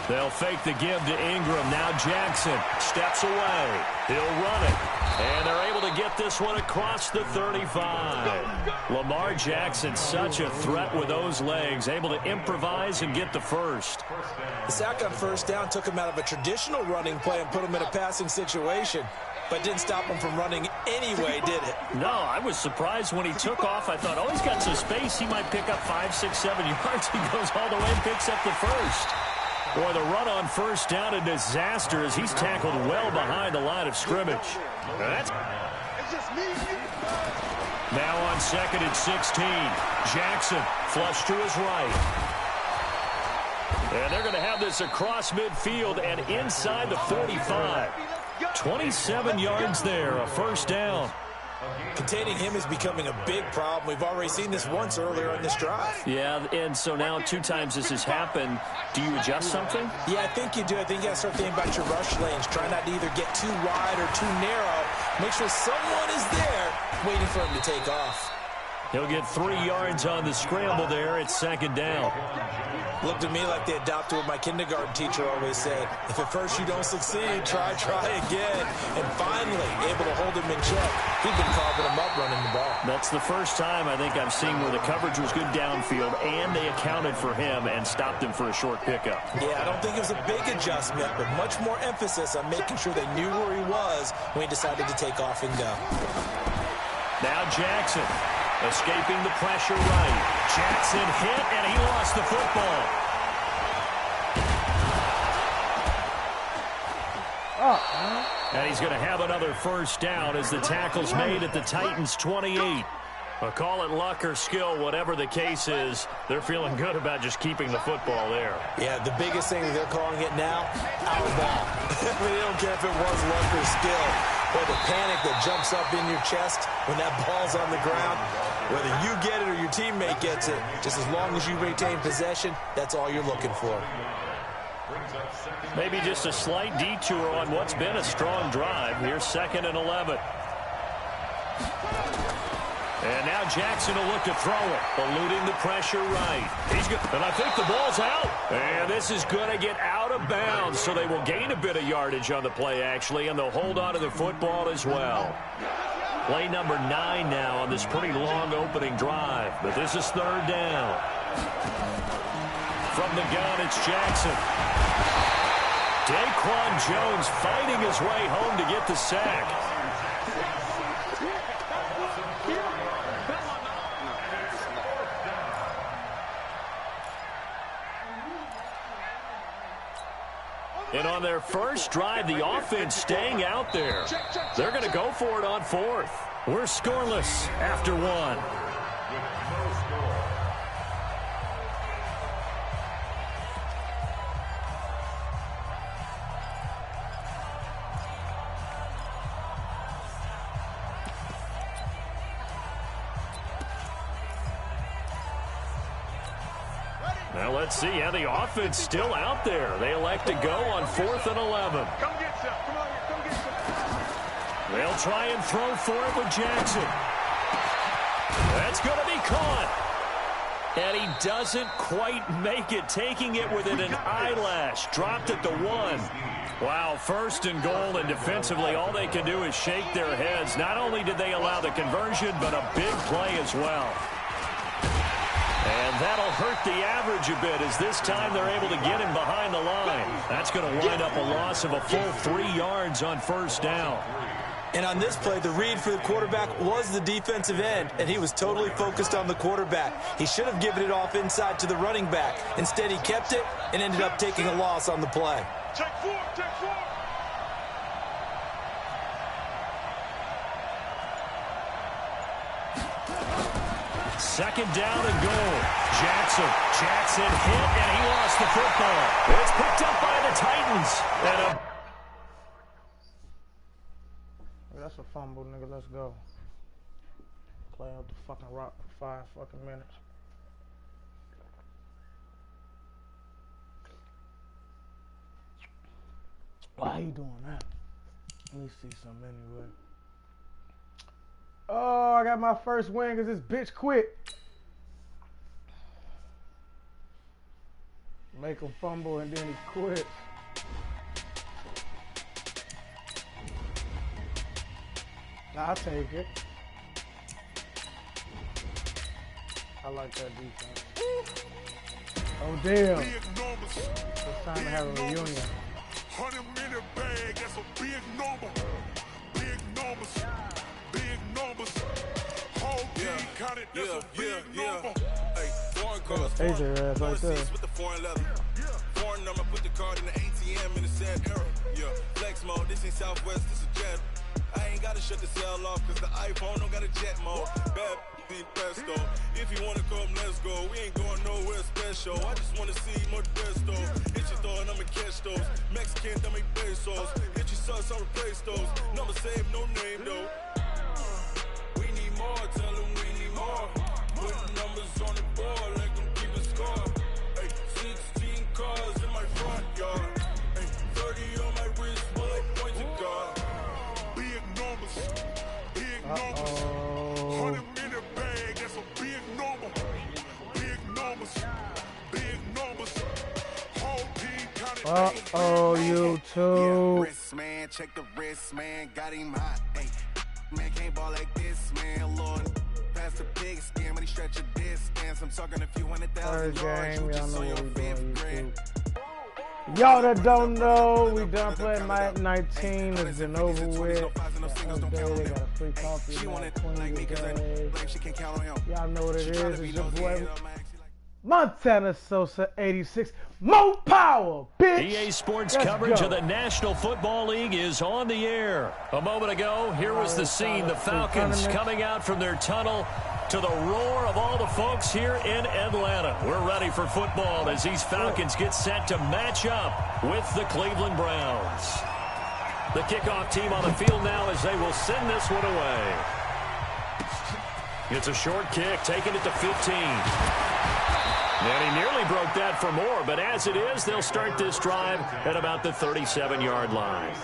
C: They'll fake the give to Ingram. Now Jackson steps away. He'll run it. And they're able to get this one across the 35. Lamar Jackson, such a threat with those legs, able to improvise and get the first.
E: The sack on first down took him out of a traditional running play and put him in a passing situation, but didn't stop him from running anyway, did it?
C: No, I was surprised when he took off. I thought, oh, he's got some space. He might pick up 5, 6, 7 yards. He goes all the way and picks up the first. Boy, the run on first down, a disaster as he's tackled well behind the line of scrimmage. That's now on second and 16. Jackson flush to his right. And they're going to have this across midfield and inside the 45. 27 yards there, a first down.
E: Containing him is becoming a big problem. We've already seen this once earlier in this drive.
C: Yeah, and so now 2 times this has happened. Do you adjust something?
E: Yeah, I think you do. I think you got to start thinking about your rush lanes. Try not to either get too wide or too narrow. Make sure someone is there waiting for him to take off.
C: He'll get 3 yards on the scramble there. It's second down.
E: Looked to me like they adopted what my kindergarten teacher always said. If at first you don't succeed, try again. And finally, able to hold him in check. He'd been carving him up running the ball.
C: That's the first time I think I've seen where the coverage was good downfield and they accounted for him and stopped him for a short pickup.
E: Yeah, I don't think it was a big adjustment, but much more emphasis on making sure they knew where he was when he decided to take off and go.
C: Now Jackson. Escaping the pressure right. Jackson hit, and he lost the football. And he's going to have another first down as the tackle's made at the Titans' 28. Call it luck or skill, whatever the case is, they're feeling good about just keeping the football there.
E: Yeah, the biggest thing that they're calling it now, our ball. I mean, they don't care if it was luck or skill. Or the panic that jumps up in your chest when that ball's on the ground. Whether you get it or your teammate gets it, just as long as you retain possession, that's all you're looking for.
C: Maybe just a slight detour on what's been a strong drive. Here's second and 11. And now Jackson will look to throw it, eluding the pressure right. He's good, and I think the ball's out. And this is going to get out of bounds, so they will gain a bit of yardage on the play, actually, and they'll hold on to the football as well. Play number 9 now on this pretty long opening drive, but this is 3rd down. From the gun, it's Jackson. Daquan Jones fighting his way home to get the sack. And on their first drive, the offense staying out there. They're going to go for it on 4th. We're scoreless after 1. Now let's see how the offense still out there. They elect to go on 4th and 11.
D: Come get some. Come on here. Come get some.
C: They'll try and throw for it with Jackson. That's going to be caught. And he doesn't quite make it, taking it within an eyelash. Dropped at the 1. Wow, 1st and goal, and defensively all they can do is shake their heads. Not only did they allow the conversion, but a big play as well. And that'll hurt the average a bit as this time they're able to get him behind the line. That's going to wind up a loss of a full 3 yards on 1st down.
E: And on this play, the read for the quarterback was the defensive end, and he was totally focused on the quarterback. He should have given it off inside to the running back. Instead, he kept it and ended up taking a loss on the play.
D: Check 4. Check 4.
C: Second down and goal. Jackson hit, and he lost the football. It's picked up by the Titans. And
G: That's a fumble, nigga. Let's go. Play out the fucking rock for 5 fucking minutes. Why you doing that? Let me see something anyway. Oh, I got my first win because this bitch quit. Make him fumble and then he quits. I'll take it. I like that defense. Oh, damn. It's time to have a reunion.
A: 100-minute bag, that's a big number. Big numbers. Big numbers. Whole team counted, that's a big number. Hey, foreign cars,
G: AJ ass right there.
A: with the foreign leather. Foreign number, put the card in the ATM in the sad era. Yeah, flex mode, this ain't Southwest, this is Jet. I ain't gotta shut the cell off, cause the iPhone don't got a jet mode. Bad be pesto. If you wanna come, let's go. We ain't going nowhere special. I just wanna see more Desto. Hit your throw and I'ma catch those. Mexican, dame pesos. Hit your sauce, I'll replace those. Number save, no name though. We need more, tell them we need more. Put numbers on the board, let them keep a score. Hey, 16 cars in my front yard. Hey, 30 on my wrist, bullet point to God. Big numbers, big numbers. 100-minute bag, that's a big number. Big numbers, big numbers. Whole team counted.
G: Uh-oh, you too.
J: Yeah, wrist, man, check the wrist, man, got him hot. Hey, man, can't ball like this, man, Lord. Pass the big skin when he stretch a distance. I'm talking a few 100,000 yards.
G: Game,
J: You
G: y'all
J: just
G: know
J: on your
G: what we doing,
J: 5th grade.
G: Y'all that don't know, we done playing Night 19. It's been over with. They got a free coffee. Y'all know what it is. It's your boy MontanaSosa86's. More power, bitch!
C: EA Sports coverage of the National Football League is on the air. A moment ago, here was the scene. The Falcons coming out from their tunnel to the roar of all the folks here in Atlanta. We're ready for football as these Falcons get set to match up with the Cleveland Browns. The kickoff team on the field now as they will send this one away. It's a short kick, taking it to 15. And he nearly broke that for more, but as it is, they'll start this drive at about the 37-yard line.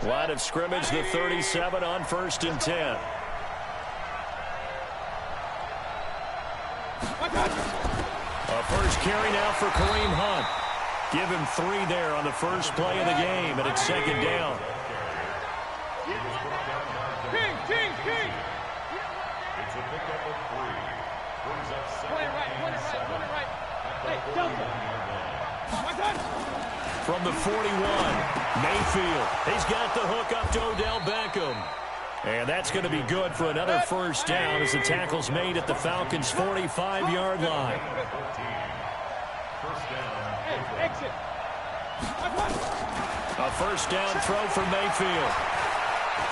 C: Line of scrimmage, the 37 on 1st and 10. A first carry now for Kareem Hunt. Give him 3 there on the first play of the game, and it's 2nd down.
D: King!
F: It's a pickup of 3. Brings up 7.
D: Play it right. Hey, Delta!
C: From the 41, Mayfield. He's got the hook up to Odell Beckham. And that's going to be good for another first down as the tackle's made at the Falcons' 45-yard line.
D: Hey, exit!
C: A first down throw for Mayfield.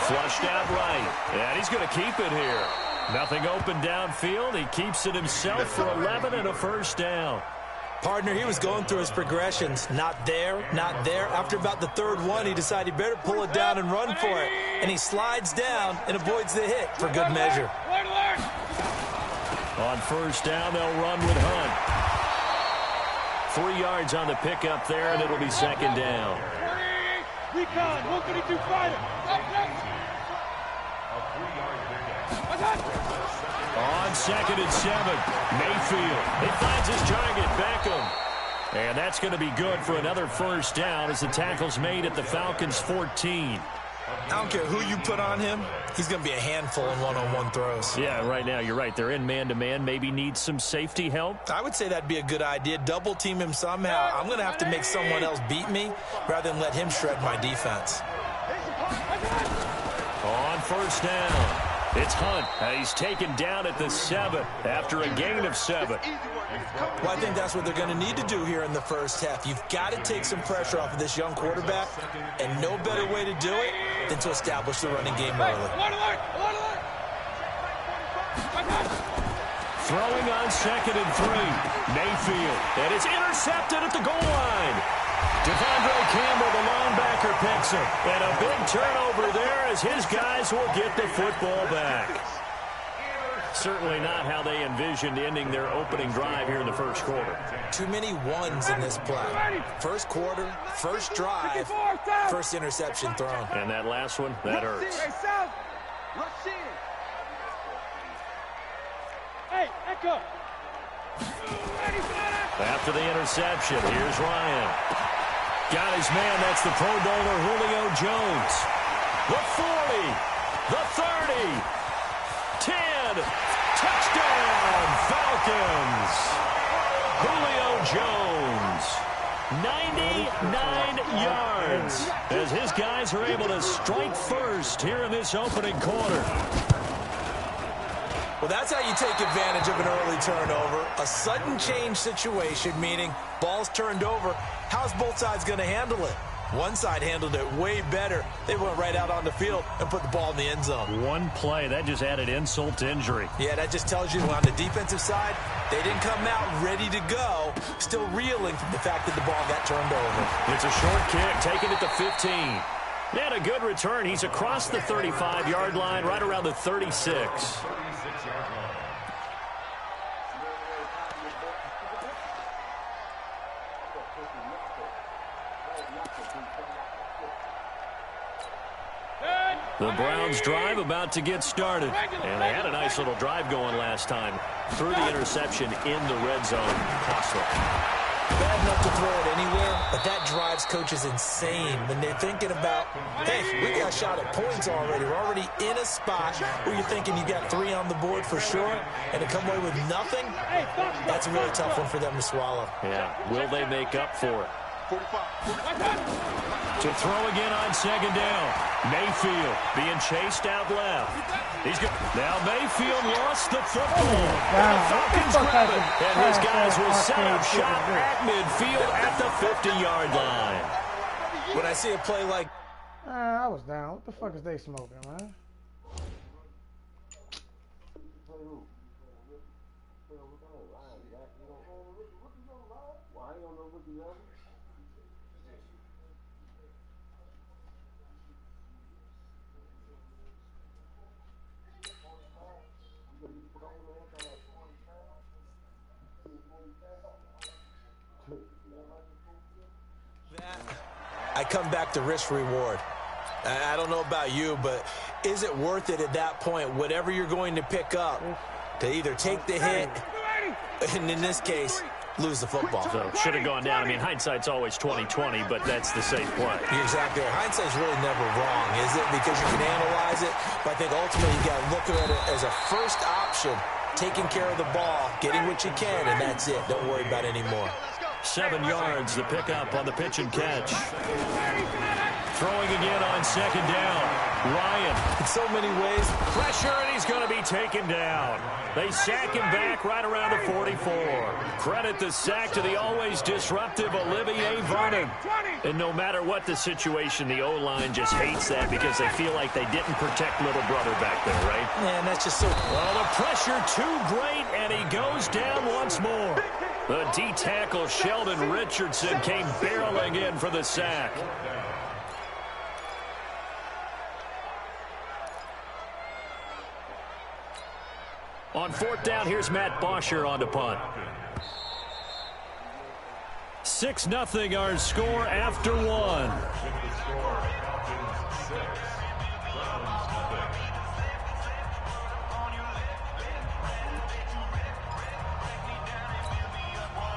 C: Flushed out right. And he's going to keep it here. Nothing open downfield. He keeps it himself for 11 and a first down.
E: Partner, he was going through his progressions. Not there. After about the 3rd one, he decided he better pull it down and run for it. And he slides down and avoids the hit for good measure.
C: On first down, they'll run with Hunt. 3 yards on the pickup there, and it'll be 2nd down.
D: Recon, 132 fighter.
C: On 2nd and 7, Mayfield. He finds his target, Beckham. And that's going to be good for another first down as the tackle's made at the Falcons' 14.
E: I don't care who you put on him. He's going to be a handful in one-on-one throws.
C: Yeah, right now, you're right. They're in man-to-man. Maybe need some safety help.
E: I would say that'd be a good idea. Double team him somehow. I'm going to have to make someone else beat me rather than let him shred my defense.
C: On first down, it's Hunt. He's taken down at the 7 after a gain of 7.
E: Well, I think that's what they're going to need to do here in the first half. You've got to take some pressure off of this young quarterback, and no better way to do it than to establish the running game early.
C: Throwing on 2nd and 3, Mayfield, and it's intercepted at the goal line. Devondre Campbell, the linebacker, picks him, and a big turnover there as his guys will get the football back. Certainly not how they envisioned ending their opening drive here in the first quarter.
E: Too many ones in this play. First quarter, first drive, first interception thrown.
C: And that last one, that hurts.
D: Hey, Echo.
C: After the interception, here's Ryan. Got his man, that's the Pro Bowler Julio Jones. The 40, the 30, 10, touchdown Falcons. Julio Jones, 99 yards as his guys are able to strike first here in this opening quarter.
E: Well, that's how you take advantage of an early turnover. A sudden change situation, meaning ball's turned over. How's both sides going to handle it? One side handled it way better. They went right out on the field and put the ball in the end zone.
C: One play, that just added insult to injury.
E: Yeah, that just tells you on the defensive side, they didn't come out ready to go, still reeling from the fact that the ball got turned over.
C: It's a short kick, taken at the 15. And a good return. He's across the 35-yard line, right around the 36. The Browns drive about to get started. And they had a nice little drive going last time. Threw the interception in the red zone. Costly.
E: Bad enough to throw it anywhere, but that drives coaches insane when they're thinking about, hey, we got shot at points already. We're already in a spot where you're thinking you got 3 on the board for sure, and to come away with nothing, that's a really tough one for them to swallow.
C: Yeah, will they make up for it? To throw again on 2nd down. Mayfield being chased out left. He's good. Now Mayfield lost the football. And the Falcons grab it. And his guys will set up shop at midfield at the 50-yard line.
E: When I see a play like...
G: I was down. What the fuck is they smoking, man?
E: I come back to risk reward. I don't know about you, but is it worth it at that point, whatever you're going to pick up, to either take the hit, and in this case, lose the football?
C: So should have gone down. I mean, hindsight's always 20/20, but that's the safe play.
E: You're exactly right. Hindsight's really never wrong, is it? Because you can analyze it, but I think ultimately you got to look at it as a first option, taking care of the ball, getting what you can, and that's it. Don't worry about it anymore.
C: 7 yards, the pickup on the pitch and catch. Throwing again on second down. Ryan.
E: In so many ways.
C: Pressure, and he's going to be taken down. They sack him back right around the 44. Credit the sack to the always disruptive Olivier Vernon. And no matter what the situation, the O-line just hates that because they feel like they didn't protect little brother back there, right?
E: Man, that's just so...
C: Well, the pressure too great, and he goes down once more. The D-tackle Sheldon Richardson came barreling in for the sack. On fourth down, here's Matt Bosher on the punt. 6-0 our score after one.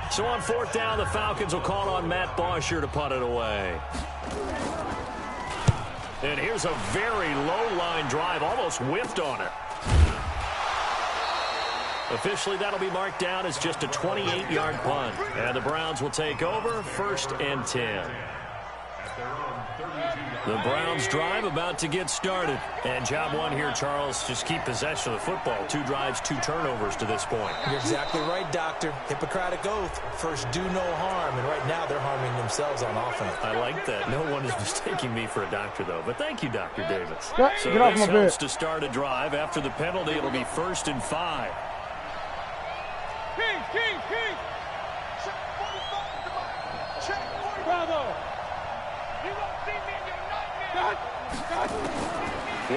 C: So on fourth down, the Falcons will call on Matt Bosher to punt it away. And here's a very low line drive, almost whiffed on it. Officially, that'll be marked down as just a 28-yard punt. And the Browns will take over, 1st and 10. The Browns drive about to get started. And job one here, Charles, just keep possession of the football. 2 drives, 2 turnovers to this point.
E: You're exactly right, Doctor. Hippocratic oath. First, do no harm. And right now, they're harming themselves on offense.
C: I like that. No one is mistaking me for a doctor, though. But thank you, Dr. Davis. So
G: get off
C: this
G: my
C: helps
G: bed.
C: to start a drive. After the penalty, it'll be 1st and 5.
D: King. Check 45. Check 45. Bravo. You won't see me in your nightmare.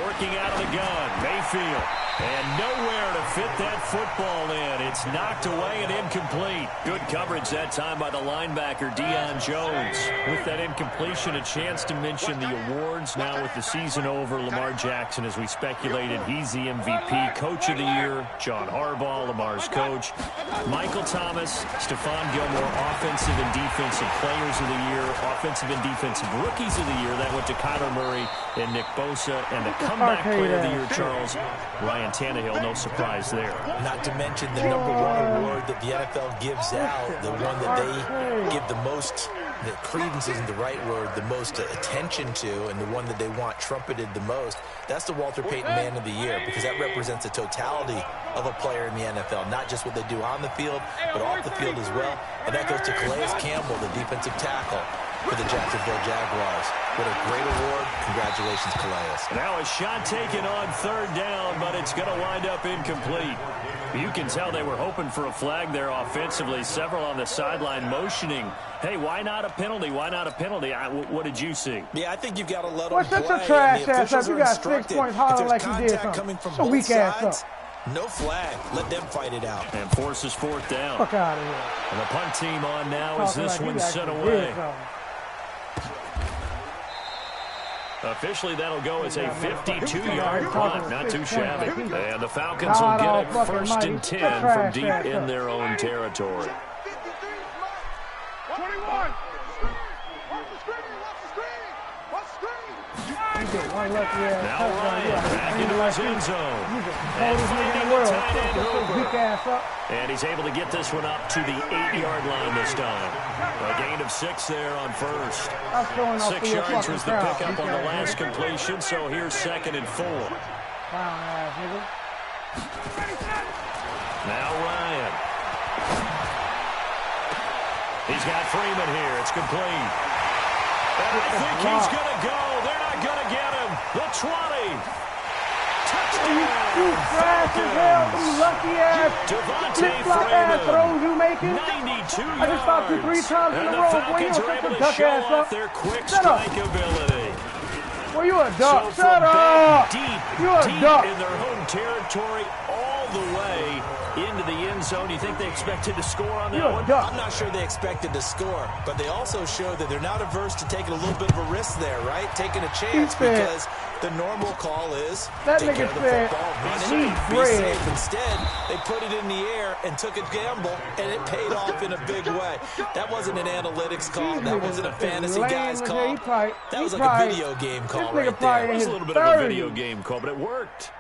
C: Working out of the gun, Mayfield. And nowhere to fit that football in. It's knocked away and incomplete. Good coverage that time by the linebacker, Deion Jones. With that incompletion, a chance to mention the awards. Now with the season over, Lamar Jackson, as we speculated, he's the MVP. Coach of the Year, John Harbaugh, Lamar's coach. Michael Thomas, Stephon Gilmore, Offensive and Defensive Players of the Year. Offensive and Defensive Rookies of the Year. That went to Kyler Murray and Nick Bosa. And the comeback player of the year, Charles, Ryan Tannehill, no surprise there.
E: Not to mention the #1 award that the NFL gives out, the one that they give the most, that credence isn't the right word, the most attention to, and the one that they want trumpeted the most. That's the Walter Payton Man of the Year, because that represents the totality of a player in the NFL, not just what they do on the field, but off the field as well. And that goes to Calais Campbell, the defensive tackle for the Jacksonville Jaguars. What a great award. Congratulations, Calais.
C: Now a shot taken on 3rd down, but it's going to wind up incomplete. You can tell they were hoping for a flag there offensively. Several on the sideline motioning, hey, why not a penalty? Why not a penalty? What did you see?
E: Yeah, I think you've got to let them
G: What's
E: play.
G: your trash
E: The
G: ass up?
E: officials
G: You
E: are
G: got
E: instructed.
G: 6 points
E: If
G: hollering
E: there's
G: like you did
E: contact
G: something.
E: coming from
G: So
E: both
G: weak ass
E: sides,
G: up.
E: no flag. Let them fight it out.
C: And forces 4th down.
G: Fuck out of here.
C: And the punt team on now as
G: Talking
C: this
G: like
C: one's
G: you
C: sent
G: actually
C: away.
G: did something.
C: Officially, that'll go as a 52-yard punt. Not too shabby. And the Falcons will
G: Nah,
C: get it
G: no, fucking
C: 1st and
G: Mike.
C: 10
G: Trash
C: from deep
G: ass
C: in
G: up.
C: their own territory.
D: 21.
G: You get one lucky ass
C: Now
G: touchdown.
C: Ryan
G: Yeah,
C: back
G: ain't
C: into
G: like
C: his
G: you.
C: end zone.
G: You the
C: And
G: coldest nigga in
C: finding
G: the
C: the
G: world.
C: tight
G: Shut
C: end
G: your
C: Hooper.
G: weak ass up.
C: And he's able to get this one up to the 8-yard line this time. A gain of 6 there on 1st.
G: I'm showing off
C: 6
G: for your
C: yards
G: fucking
C: was the
G: crowd.
C: pickup on the
G: Weak ass
C: last
G: nigga.
C: completion, so here's 2nd and 4.
G: Clown ass nigga.
C: Now Ryan. He's got Freeman here. It's complete. And I think he's going to go. They're not going to get him. The 20. Touchdown.
G: You trash as hell, you lucky ass, flip-flop ass throws you making.
C: 92 yards.
G: I just stopped you 3 times in
C: And
G: a
C: the
G: row. Boy,
C: Falcons
G: you
C: are
G: don't
C: able
G: your
C: to
G: duck
C: show
G: ass
C: off
G: up.
C: their quick
G: Shut up.
C: strike ability.
G: Boy, you a duck.
C: So
G: Shut
C: from
G: up.
C: deep
G: You a
C: deep
G: duck.
C: in their home territory, all the way into the end zone. You think they expected to score on that one?
E: I'm not sure they expected to score, but they also showed that they're not averse to taking a little bit of a risk there, right? Taking a chance because the normal call is take care of the football, run it, be safe. Instead, they put it in the air and took a gamble, and it paid off in a big way. That wasn't an analytics call. That wasn't a fantasy guy's call. That was like a video game call right there.
C: It was a little bit of a video game call, but it worked.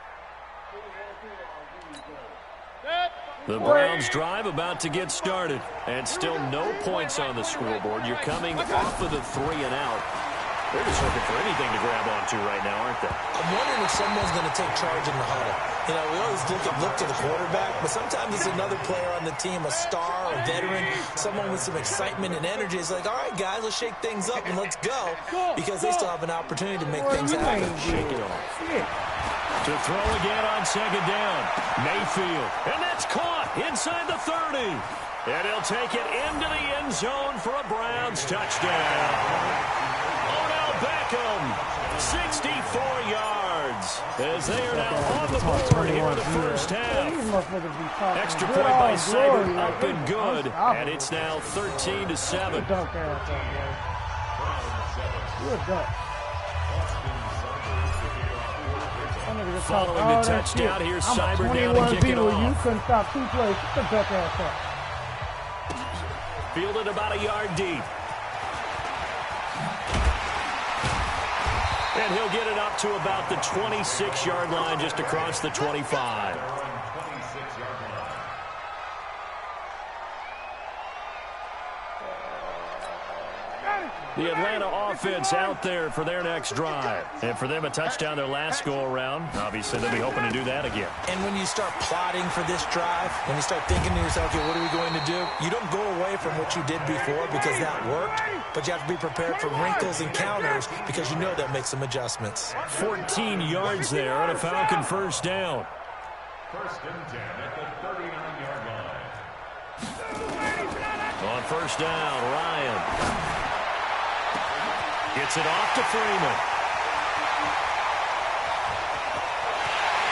C: The Browns drive about to get started, and still no points on the scoreboard. You're coming off of the 3-and-out. They're just looking for anything to grab onto right now, aren't they?
E: I'm wondering if someone's going to take charge in the huddle. You know, we always look to the quarterback, but sometimes it's another player on the team, a star, a veteran, someone with some excitement and energy. It's like, all right, guys, let's shake things up and let's go, because they still have an opportunity to make things happen.
C: Shake it off. To throw again on second down. Mayfield. And that's caught inside the 30. And he'll take it into the end zone for a Browns touchdown. Odell Beckham, 64 yards. As they are now on the board here in the first half. Extra point by Seibert, up and good. And it's now 13-7. Following the touchdown, here's Seibert down to kick it off.
G: You couldn't stop 2 plays. Get the duck ass up.
C: Fielded about a yard deep. And he'll get it up to about the 26-yard line, just across the 25. The Atlanta offense out there for their next drive. And for them, a touchdown their last go-around. Obviously, they'll be hoping to do that again.
E: And when you start plotting for this drive, when you start thinking to yourself, okay, what are we going to do? You don't go away from what you did before because that worked, but you have to be prepared for wrinkles and counters because you know they'll make some adjustments.
C: 14 yards there on a Falcon first down.
F: First and 10 at the 39-yard line.
C: On first down, Ryan. Gets it off to Freeman.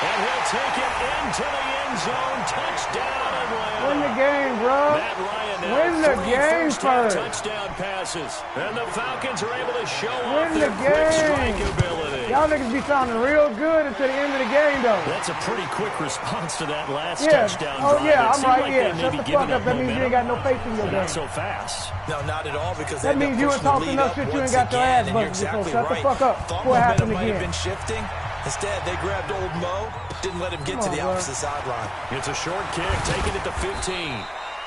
C: And he'll take it into the end zone. Touchdown, Atlanta.
G: Win the game, bro.
C: Matt Ryan now
G: win the game first.
C: Touchdown passes. And the Falcons are able to show off
G: win
C: their
G: the
C: quick strike
G: game.
C: ability.
G: Y'all niggas be sounding real good until the end of the game, though.
C: That's a pretty quick response to that last touchdown drive.
G: Oh, yeah, I'm right.
C: Like
G: Shut the fuck up. That means you ain't got no faith in your game.
C: Not so fast.
E: No, not at all, because
G: that means you ain't talking enough shit. You ain't got your ass busted. So shut the fuck up before it happens again.
E: Might have been shifting. Instead, they grabbed old Mo, didn't let him get to the opposite sideline.
C: It's a short kick, taking it to 15.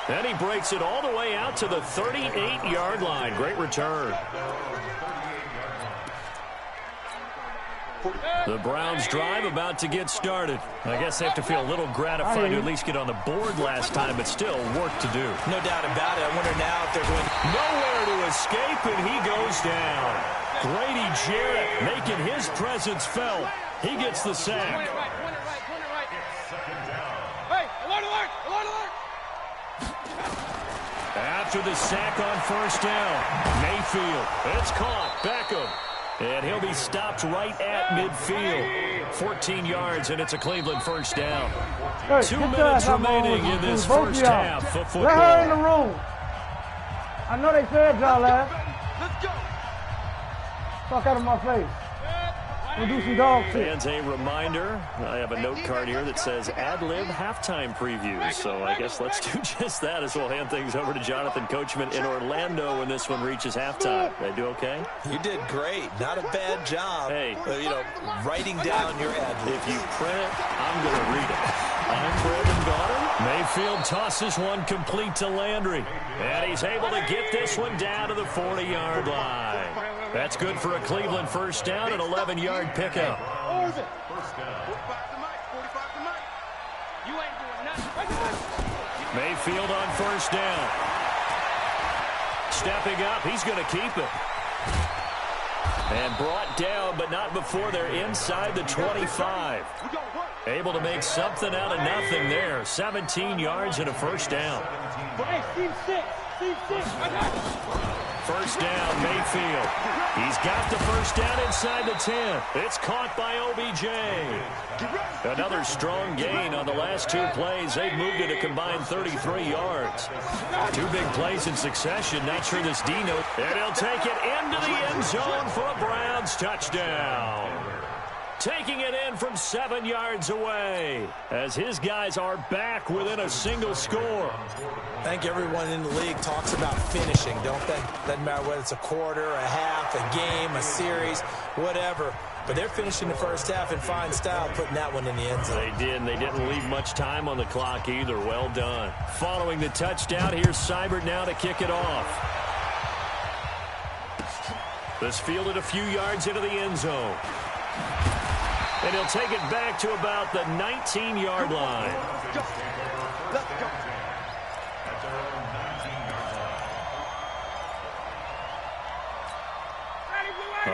C: Then he breaks it all the way out to the 38-yard line. Great return. The Browns drive about to get started. I guess they have to feel a little gratified to at least get on the board last time, but still work to do.
E: No doubt about it. I wonder now if they're going
C: nowhere to escape, and he goes down. Grady Jarrett making his presence felt. He gets the sack. After the sack on first down, Mayfield. It's caught. Beckham. And he'll be stopped right at midfield. 14 yards, and it's a Cleveland first down.
G: Hey,
C: 2 minutes remaining in this first half of football.
G: Let her in the room. I know they said y'all last.
D: Let's go.
G: Fuck out of my face. We'll do some dog shit.
C: Fans, a reminder, I have a note card here that says ad-lib halftime previews. So I guess let's do just that as we'll hand things over to Jonathan Coachman in Orlando when this one reaches halftime. Did I do okay?
E: You did great. Not a bad job.
C: Hey.
E: Writing down your ad-lib.
C: If you print it, I'm going to read it. I'm Brandon Goddard. Mayfield tosses one complete to Landry. And he's able to get this one down to the 40-yard line. That's good for a Cleveland first down, an 11-yard pickup. Mayfield on first down. Stepping up, he's going to keep it. And brought down, but not before they're inside the 25. Able to make something out of nothing there. 17 yards and a first down.
D: Hey, Steve 6. I got it.
C: First down, Mayfield. He's got the first down inside the 10. It's caught by OBJ. Another strong gain on the last 2 plays. They've moved it a combined 33 yards. 2 big plays in succession. Not sure this Dino. And he'll take it into the end zone for a Browns touchdown. Taking it in from 7 yards away as his guys are back within a single score.
E: I think everyone in the league talks about finishing, don't they? Doesn't matter whether it's a quarter, a half, a game, a series, whatever. But they're finishing the first half in fine style, putting that one in the end zone.
C: They did, and they didn't leave much time on the clock either. Well done. Following the touchdown, here's Seibert now to kick it off. This fielded a few yards into the end zone. And he'll take it back to about the 19-yard line.
D: Let's go.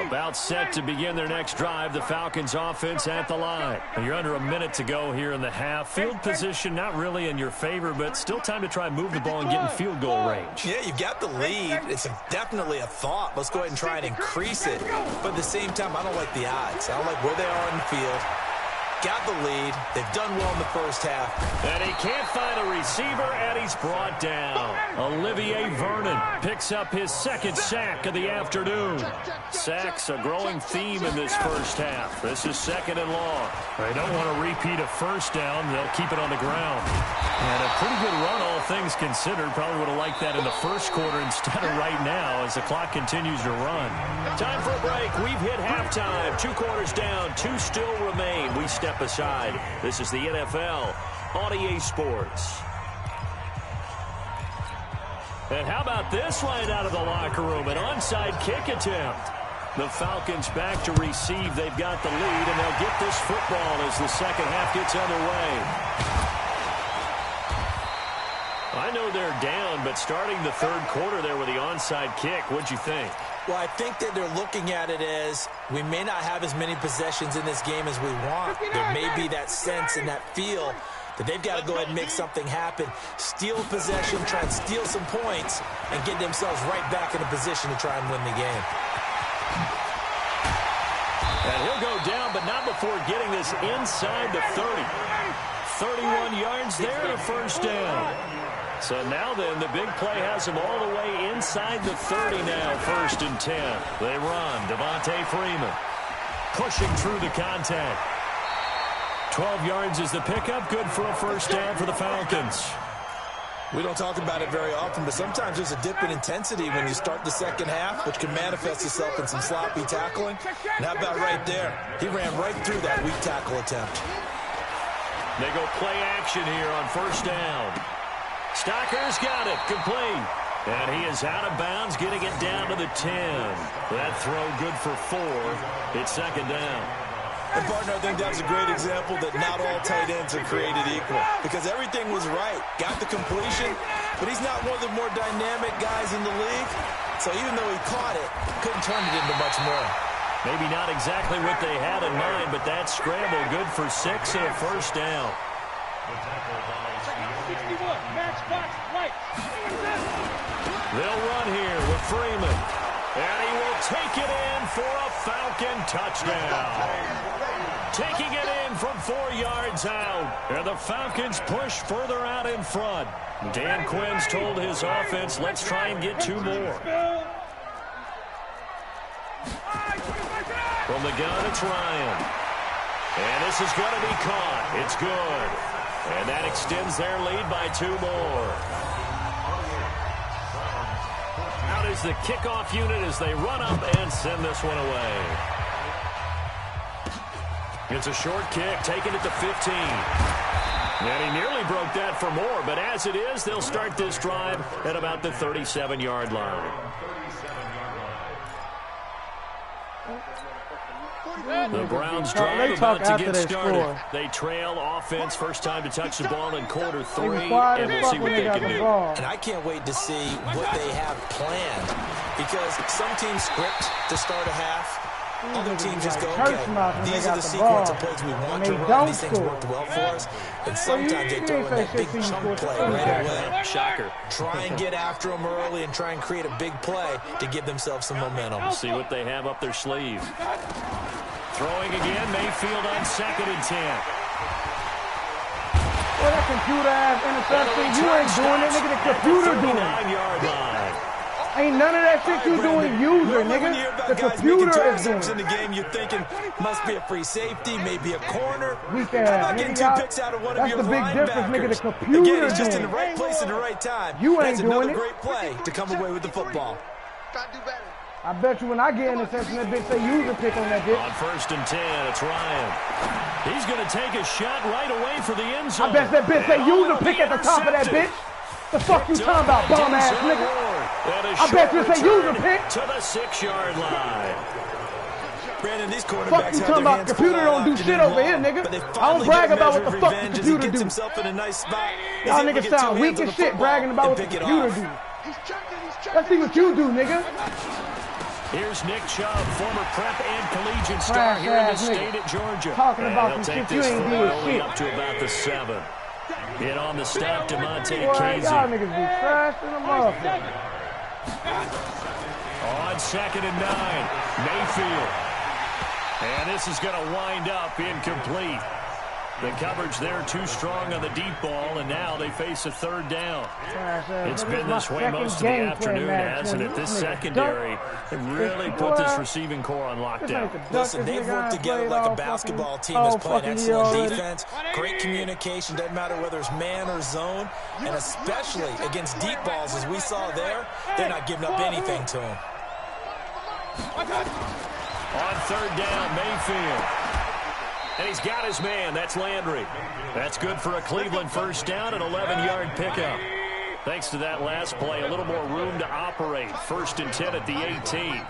C: About set to begin their next drive. The Falcons offense at the line. You're under a minute to go here in the half. Field position not really in your favor, but still time to try and move the ball and get in field goal range.
E: Yeah, you've got the lead. It's definitely a thought. Let's go ahead and try and increase it. But at the same time, I don't like the odds. I don't like where they are in the field. Got the lead. They've done well in the first half.
C: And he can't find a receiver, and he's brought down. Olivier Vernon picks up his second sack of the afternoon. Sacks a growing theme in this first half. This is 2nd and long. They don't want to repeat a first down. They'll keep it on the ground. And a pretty good run, all things considered. Probably would have liked that in the first quarter instead of right now as the clock continues to run. Time for a break. We've hit halftime. 2 quarters down. 2 still remain. We step aside. This is the NFL on EA Sports. And how about this right out of the locker room? An onside kick attempt. The Falcons back to receive. They've got the lead, and they'll get this football as the second half gets underway. I know they're down, but starting the third quarter there with the onside kick, what'd you think?
E: Well, I think that they're looking at it as we may not have as many possessions in this game as we want. There may be that sense and that feel that they've got to go ahead and make something happen. Steal possession, try and steal some points, and get themselves right back in a position to try and win the game.
C: And he'll go down, but not before getting this inside the 30. 31 yards there and a first down. So now then, the big play has them all the way inside the 30 now, 1st and 10. They run. Devontae Freeman pushing through the contact. 12 yards is the pickup. Good for a first down for the Falcons.
E: We don't talk about it very often, but sometimes there's a dip in intensity when you start the second half, which can manifest itself in some sloppy tackling. And how about right there? He ran right through that weak tackle attempt.
C: They go play action here on first down. Stocker's got it, complete. And he is out of bounds, getting it down to the 10. That throw good for 4. It's 2nd down.
E: And, partner, I think that was a great example that not all tight ends are created equal. Because everything was right. Got the completion, but he's not one of the more dynamic guys in the league. So even though he caught it, couldn't turn it into much more.
C: Maybe not exactly what they had in mind, but that scramble good for 6 and a first down.
D: 61, match box, right.
C: They'll run here with Freeman. And he will take it in for a Falcon touchdown. Taking it in from 4 yards out. And the Falcons push further out in front. Dan Quinn's told his offense, let's try and get 2 more. From the gun, it's Ryan. And this is going to be caught. It's good. And that extends their lead by 2 more. Out is the kickoff unit as they run up and send this one away. It's a short kick, taken at the 15. And he nearly broke that for more, but as it is, they'll start this drive at about the 37-yard line. The Browns drive about to get started. They trail offense, first time to touch the ball in quarter 3, and we'll see what they can do.
E: And I can't wait to see what they have planned, because some teams script to start a half, Other teams just go,
G: Church
E: okay,
G: mouth when they
E: these are
G: got
E: the
G: the
E: sequence
G: ball.
E: of plays we
G: And
E: want
G: they
E: to run.
G: don't
E: These things
G: score.
E: worked well for us. And sometimes they throw in that big chunk play right away.
C: Shocker.
E: Try and get after them early and try and create a big play to give themselves some momentum.
C: See what they have up their sleeve. Throwing again, Mayfield on 2nd and 10.
G: Well, that computer-ass interception, you ain't doing it, nigga. The computer doing it.
C: 39-yard line.
G: Ain't none of that shit you doing user, nigga. The computer is doing
E: in
G: it.
E: the game, you're thinking must be a free safety, maybe a corner.
G: Weak
E: How
G: ass,
E: about getting
G: nigga.
E: 2 picks out of one of
G: That's
E: your
G: the big difference, nigga. The
E: linebackers?
G: computer
E: Again, he's just in
G: doing
E: the
G: it.
E: right place at the right time.
G: You
E: That's
G: ain't doing
E: another
G: it.
E: great play to come away with the football.
G: I bet you when I get interception, that bitch say user pick on that bitch.
C: On 1st and 10, it's Ryan. He's going to take a shot right away for the end zone.
G: I bet that bitch say user pick at the top of that bitch. The fuck you talking about, bum ass nigga? I bet you say user pick.
C: To the 6-yard line.
E: Brandon, these
G: Fuck
E: quarterbacks
G: you
E: have
G: talking
E: their
G: about?
E: hands
G: Computer
E: full all
G: don't do shit
E: afternoon
G: over here,
E: long,
G: nigga.
E: but they
G: I don't
E: finally
G: brag
E: get
G: about what the
E: measured
G: fuck the
E: revenge as
G: computer
E: he gets
G: do.
E: himself in a nice spot. He's
G: Y'all
E: able to
G: niggas
E: get 2
G: sound weak
E: hands on
G: as
E: the
G: shit
E: football
G: bragging about what
E: and
G: the
E: pick it
G: computer
E: off.
G: do. Let's see what you do, nigga.
C: Here's Nick Chubb, former prep and collegiate star here in the state at Georgia.
G: Talking about
C: he'll
G: some
C: take
G: shit you
C: this
G: ain't
C: forward
G: did
C: only
G: shit.
C: up to about the 7. Hit on the stop, DeMonte
G: Boy,
C: Casey.
G: y'all niggas be trash in the motherfucker.
C: On 2nd and 9, Mayfield. And this is going to wind up incomplete. The coverage there too strong on the deep ball, and now they face a 3rd down. It's been this way most of the afternoon, hasn't it? This secondary really put this receiving core on lockdown.
E: Listen, they've worked together like a basketball team that's playing excellent defense. Great communication, doesn't matter whether it's man or zone, and especially against deep balls, as we saw there, they're not giving up anything to them.
C: On 3rd down, Mayfield. And he's got his man. That's Landry. That's good for a Cleveland 1st down, an 11-yard pickup. Thanks to that last play, a little more room to operate. 1st and 10 at the 18.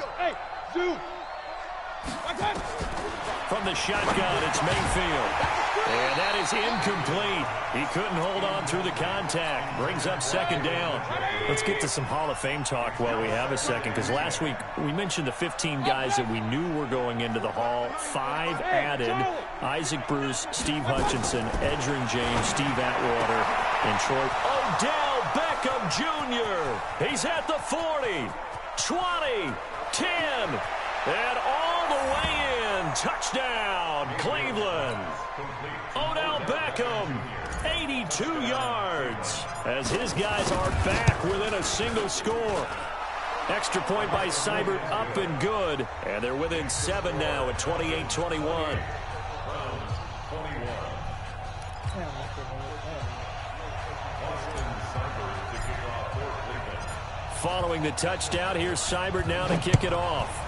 C: From the shotgun, it's Mayfield. And that is incomplete. He couldn't hold on through the contact. Brings up 2nd down. Let's get to some Hall of Fame talk while we have a second, because last week we mentioned the 15 guys that we knew were going into the Hall. 5 added: Isaac Bruce, Steve Hutchinson, Edgerrin James, Steve Atwater, and Troy. Odell Beckham Jr. He's at the 40, 20, 10, and all the way in. Touchdown, Cleveland. Odell Beckham, 82 yards, as his guys are back within a single score. Extra point by Seibert, up and good. And they're within 7 now at 28-21. Following the touchdown, here's Seibert now to kick it off.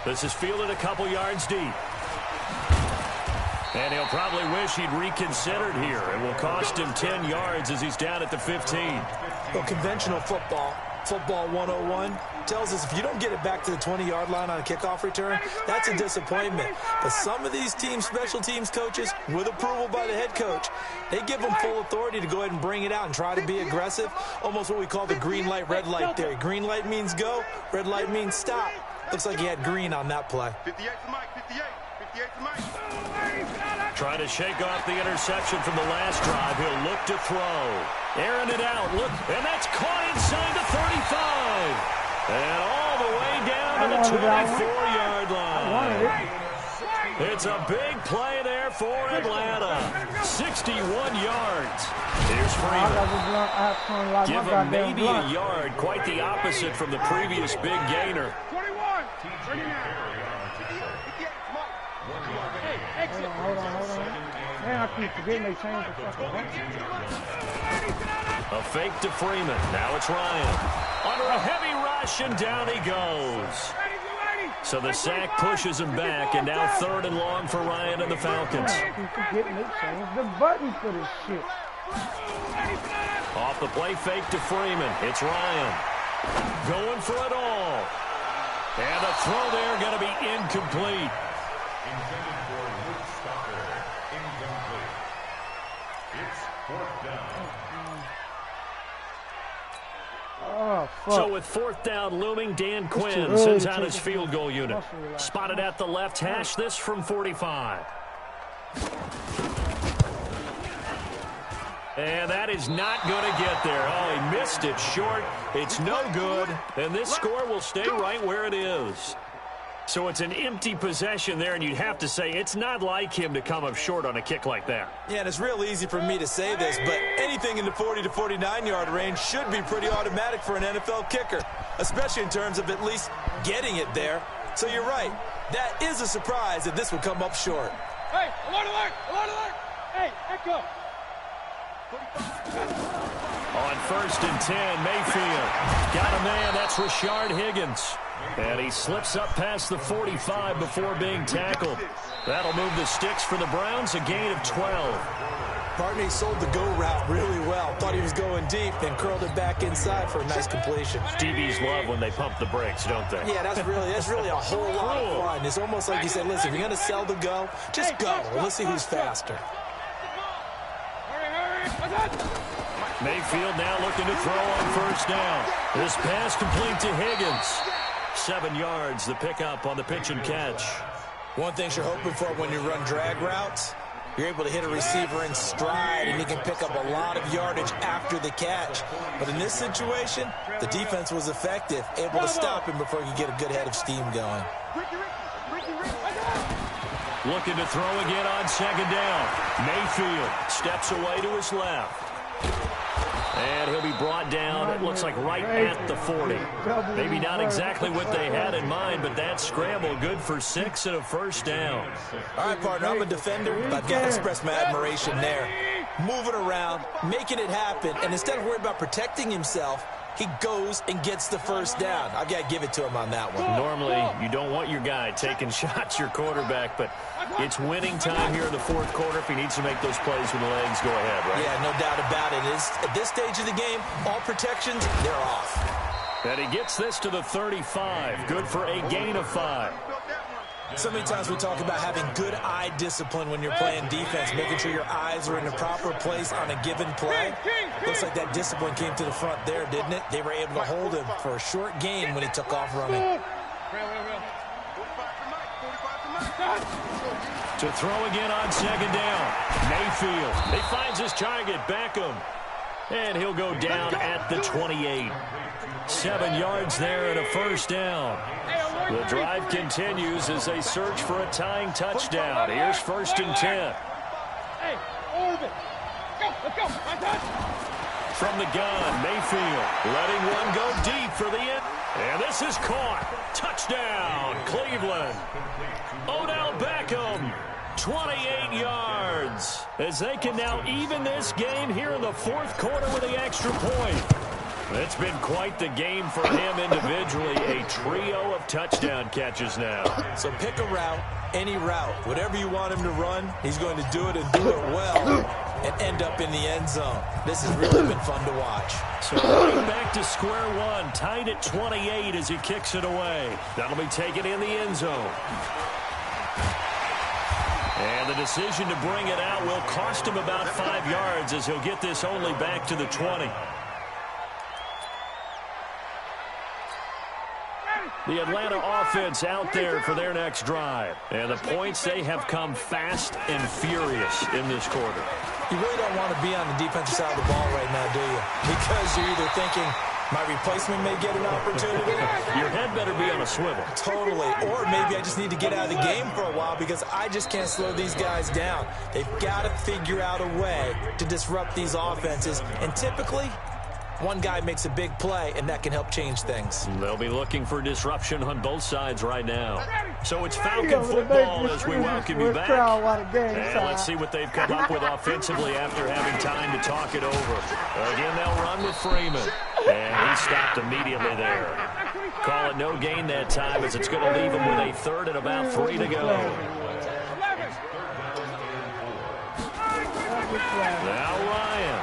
C: This is fielded a couple yards deep. And he'll probably wish he'd reconsidered here. It will cost him 10 yards as he's down at the 15.
E: Well, conventional football 101, tells us if you don't get it back to the 20-yard line on a kickoff return, that's a disappointment. But some of these teams, special teams coaches, with approval by the head coach, they give them full authority to go ahead and bring it out and try to be aggressive. Almost what we call the green light, red light theory. Green light means go, red light means stop. Looks like he had green on that play.
D: 58 to Mike, 58 to Mike.
C: Trying to shake off the interception from the last drive. He'll look to throw. Airing it out. Look, and that's caught inside the 35. And all the way down to the 24-yard line. It's a big play there for Atlanta. 61 yards. Here's Freeman. Give him maybe a yard. Quite the opposite from the previous big gainer.
D: 21.
G: Hold on. Man, I keep forgetting they changed the fucking bunch.
C: A fake to Freeman. Now it's Ryan. Under a heavy rush, and down he goes. So the sack pushes him back, and now 3rd and long for Ryan and the Falcons.
G: I keep forgetting they changed the button for this shit.
C: Off the play fake to Freeman. It's Ryan. Going for it all. And the throw there going to be incomplete.
F: Intended for Luke Stocker. Incomplete. It's 4th down.
G: Oh, fuck.
C: So with 4th down looming, Dan Quinn sends out his field goal unit. Spotted at the left hash, this from 45. And that is not going to get there. Oh, he missed it short. It's no good. And this score will stay right where it is. So it's an empty possession there, and you'd have to say it's not like him to come up short on a kick like that.
E: Yeah, and it's real easy for me to say this, but anything in the 40 to 49-yard range should be pretty automatic for an NFL kicker, especially in terms of at least getting it there. So you're right. That is a surprise that this would come up short.
D: Hey, alert, alert, alert, alert. Hey, echo.
C: On 1st and 10, Mayfield. Got a man, that's Rashard Higgins. And he slips up past the 45 before being tackled. That'll move the sticks for the Browns, a gain of 12.
E: Barney sold the go route really well. Thought he was going deep, then curled it back inside for a nice completion.
C: DBs love when they pump the brakes, don't they?
E: Yeah, that's really a whole lot of fun. It's almost like you said, listen, if you're going to sell the go, just go. Let's see who's faster.
C: Mayfield now looking to throw on 1st down. This pass complete to Higgins. 7 yards, the pickup on the pitch and catch.
E: One thing you're hoping for when you run drag routes, you're able to hit a receiver in stride, and you can pick up a lot of yardage after the catch. But in this situation, the defense was effective, able to stop him before you get a good head of steam going.
C: Looking to throw again on 2nd down. Mayfield steps away to his left. And he'll be brought down, it looks like right at the 40. Maybe not exactly what they had in mind, but that scramble good for 6 and a 1st down.
E: All right, partner, I'm a defender, but I've got to express my admiration there. Moving around, making it happen, and instead of worrying about protecting himself, he goes and gets the 1st down. I've got to give it to him on that one.
C: Normally, you don't want your guy taking shots, your quarterback, but it's winning time here in the 4th quarter if he needs to make those plays when the legs go ahead, right?
E: Yeah, no doubt about it. At this stage of the game, all protections, they're off.
C: And he gets this to the 35. Good for a gain of 5.
E: So many times we talk about having good eye discipline when you're playing defense, making sure your eyes are in the proper place on a given play. Looks like that discipline came to the front there, didn't it? They were able to hold him for a short gain when he took off running.
C: To throw again on 2nd down. Mayfield. He finds his target, Beckham. And he'll go down at the 28. 7 yards there and a 1st down. The drive continues as they search for a tying touchdown. Here's 1st and 10.
D: Hey, Orbit. Let's go.
C: From the gun, Mayfield letting one go deep for the end. And this is caught. Touchdown, Cleveland. Odell Beckham, 28 yards. As they can now even this game here in the 4th quarter with the extra point. It's been quite the game for him individually. A trio of touchdown catches now.
E: So pick a route, any route. Whatever you want him to run, he's going to do it and do it well and end up in the end zone. This has really been fun to watch.
C: So right back to square one, tied at 28 as he kicks it away. That'll be taken in the end zone. And the decision to bring it out will cost him about 5 yards as he'll get this only back to the 20. The Atlanta offense out there for their next drive. And the points, they have come fast and furious in this quarter.
E: You really don't want to be on the defensive side of the ball right now, do you? Because you're either thinking, my replacement may get an opportunity.
C: Your head better be on a swivel.
E: Totally. Or maybe I just need to get out of the game for a while because I just can't slow these guys down. They've got to figure out a way to disrupt these offenses. And typically, one guy makes a big play, and that can help change things.
C: They'll be looking for disruption on both sides right now. So it's Falcon football as we welcome you back. And let's see what they've come up with offensively after having time to talk it over. Again, they'll run with Freeman. And he stopped immediately there. Call it no gain that time as it's going to leave him with a 3rd and about 3 to go. Now Ryan.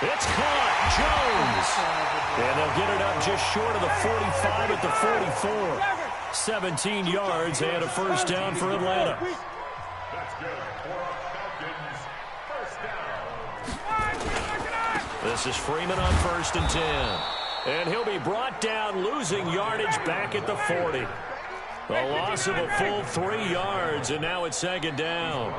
C: It's caught. Jones. And they'll get it up just short of the 45 at the 44. 17 yards and a 1st down for Atlanta. This is Freeman on 1st and 10. And he'll be brought down, losing yardage back at the 40. A loss of a full 3 yards, and now it's 2nd down.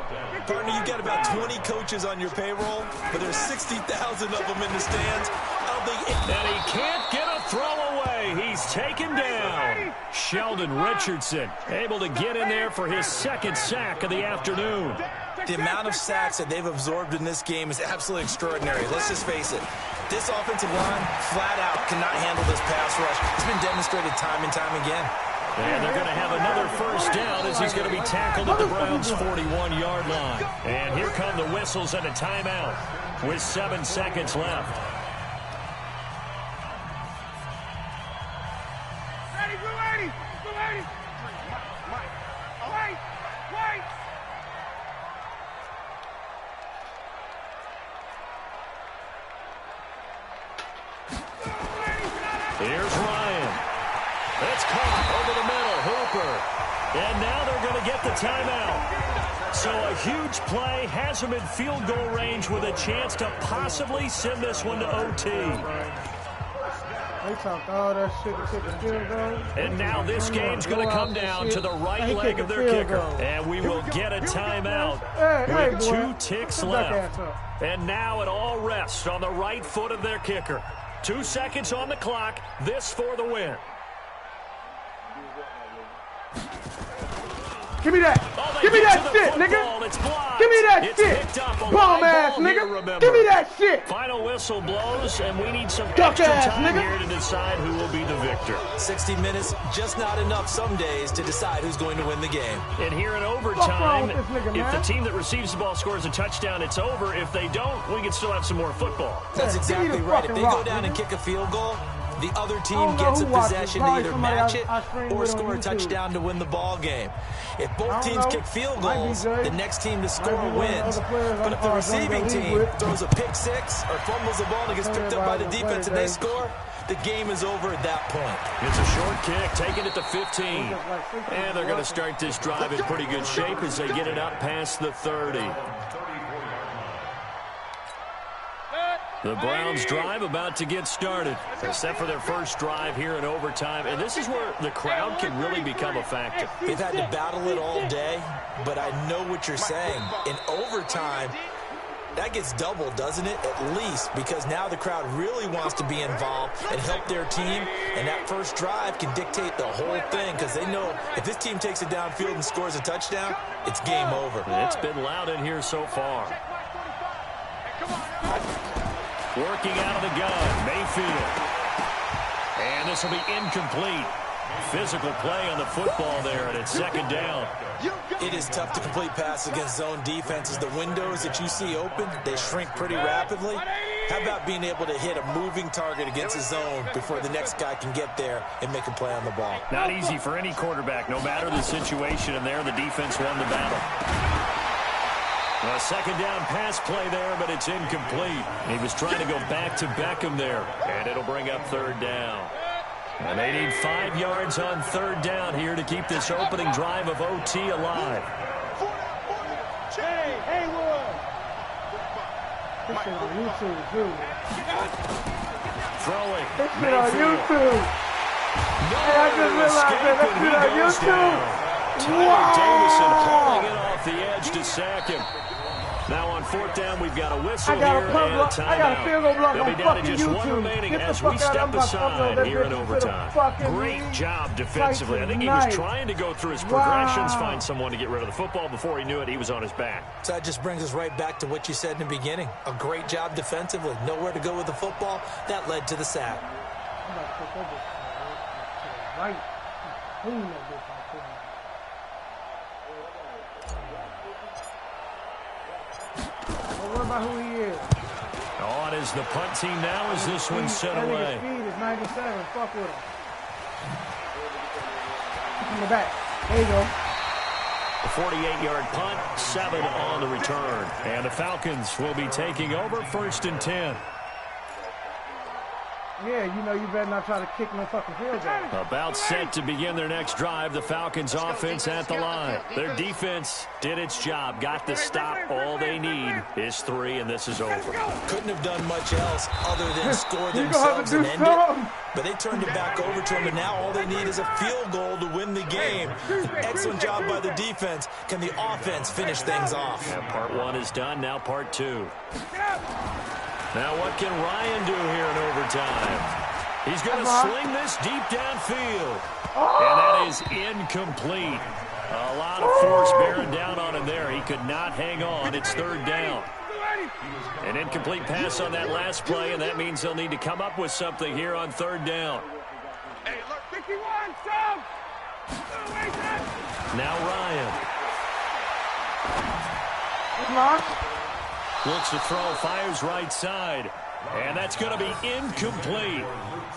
E: Partner, you've got about 20 coaches on your payroll, but there's 60,000 of them in the stands.
C: And he can't get a throw away. He's taken down. Sheldon Richardson able to get in there for his 2nd sack of the afternoon.
E: The amount of sacks that they've absorbed in this game is absolutely extraordinary. Let's just face it. This offensive line, flat out, cannot handle this pass rush. It's been demonstrated time and time again.
C: And they're going to have another 1st down as he's going to be tackled at the Browns' 41-yard line. And here come the whistles and a timeout with 7 seconds left. Here's Ryan. It's caught over the middle. Hooper. And now they're going to get the timeout. So a huge play has him in field goal range with a chance to possibly send this one to OT.
G: They talked all that shit to kick a field goal.
C: And now this game's going to come down to the right leg of their kicker. And we will get a timeout with 2 ticks left. And now it all rests on the right foot of their kicker. 2 seconds on the clock. This for the win.
G: Give me that. Give me that shit, nigga. Give me that shit. Bum ass nigga. Give me that shit.
C: Final whistle blows, and we need some extra time here to decide who will be the victor.
E: 60 minutes, just not enough some days to decide who's going to win the game.
C: And here in overtime, if the team that receives the ball scores a touchdown, it's over. If they don't, we can still have some more football.
E: That's exactly right. If they go down and kick a field goal, the other team gets a possession to either match it or score a touchdown to win the ball game. If both teams kick field goals, the next team to score wins. But if the receiving team throws a pick six or fumbles the ball and gets picked up by the defense and they score, the game is over at that point.
C: It's a short kick, taken at the 15. And they're going to start this drive in pretty good shape as they get it up past the 30. The Browns drive about to get started. They're set for their first drive here in overtime. And this is where the crowd can really become a factor.
E: They've had to battle it all day, but I know what you're saying. In overtime, that gets doubled, doesn't it? At least, because now the crowd really wants to be involved and help their team. And that first drive can dictate the whole thing because they know if this team takes it downfield and scores a touchdown, it's game over.
C: It's been loud in here so far. Working out of the gun, Mayfield. And this will be incomplete. Physical play on the football there, and it's 2nd down.
E: It is tough to complete passes against zone defenses. The windows that you see open, they shrink pretty rapidly. How about being able to hit a moving target against a zone before the next guy can get there and make a play on the ball?
C: Not easy for any quarterback, no matter the situation, and there the defense won the battle. A 2nd down pass play there, but it's incomplete. He was trying to go back to Beckham there, and it'll bring up 3rd down. And they need 5 yards on 3rd down here to keep this opening drive of OT alive.
D: Hey, Haywood.
G: This shit on YouTube, too.
C: Throwing.
G: This shit on YouTube.
C: No,
G: hey, I just realized that shit on YouTube.
C: Tyler Davison hauling it off the edge to sack him. Now on 4th down, we've got a whistle here and a timeout.
G: I got a field goal block
C: They'll
G: on
C: be down to
G: fucking
C: just
G: YouTube.
C: one remaining
G: Get
C: as
G: the
C: we
G: fuck
C: step
G: out.
C: aside here in overtime. Great job defensively. I think he was trying to go through his progressions, find someone to get rid of the football. Before he knew it, he was on his back.
E: So that just brings us right back to what you said in the beginning. A great job defensively. Nowhere to go with the football. That led to the sack.
G: Right. What about who he is?
C: On is the punt team now as this one's set away.
G: Speed is 97. Fuck with him. In the back. There you go.
C: A 48-yard punt, 7 on the return. And the Falcons will be taking over 1st and 10.
G: Yeah, you know you better not try to kick no fucking field goal.
C: About set to begin their next drive. The Falcons offense at the line. Their defense did its job. Got the stop. All they need is 3, and this is over.
E: Couldn't have done much else other than score themselves and end it. But they turned it back over to them, and now all they need is a field goal to win the game. Excellent job by the defense. Can the offense finish things off?
C: Yeah, part 1 is done. Now part 2. Now what can Ryan do here in overtime? He's going to sling this deep downfield. And that is incomplete. A lot of force bearing down on him there. He could not hang on. It's 3rd down. An incomplete pass on that last play, and that means they'll need to come up with something here on 3rd down.
D: Hey, look, 51, stop!
C: Now Ryan. Looks to throw, fires right side. And that's going to be incomplete.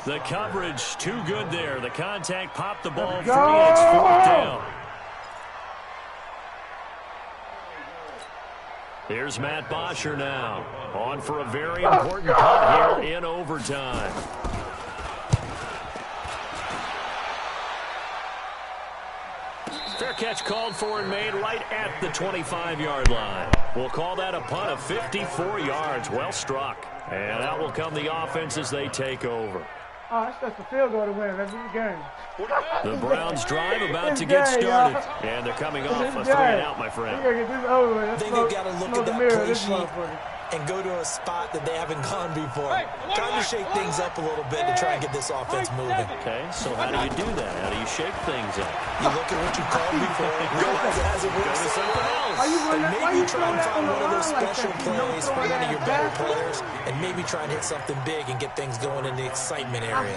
C: The coverage too good there. The contact popped the ball free. It's 4th down. Here's Matt Bosher now. On for a very important punt here in overtime. Fair catch called for and made right at the 25-yard line. We'll call that a punt of 54 yards. Well struck. And that will come the offense as they take over.
G: Oh, that's just a field goal to win. That's the game.
C: The Browns drive about to get started. And they're coming off a 3-and-out, my friend.
E: I think they've got to look at that play sheet and go to a spot that they haven't gone before. Trying to shake things up a little bit to try and get this offense moving.
C: Okay, so how do you do that? How do you shake things up?
E: You look at what you called before, realize it hasn't worked. Go to something else. And maybe try and find one of those special plays for one of your better players, and maybe try and hit something big and get things going in the excitement area.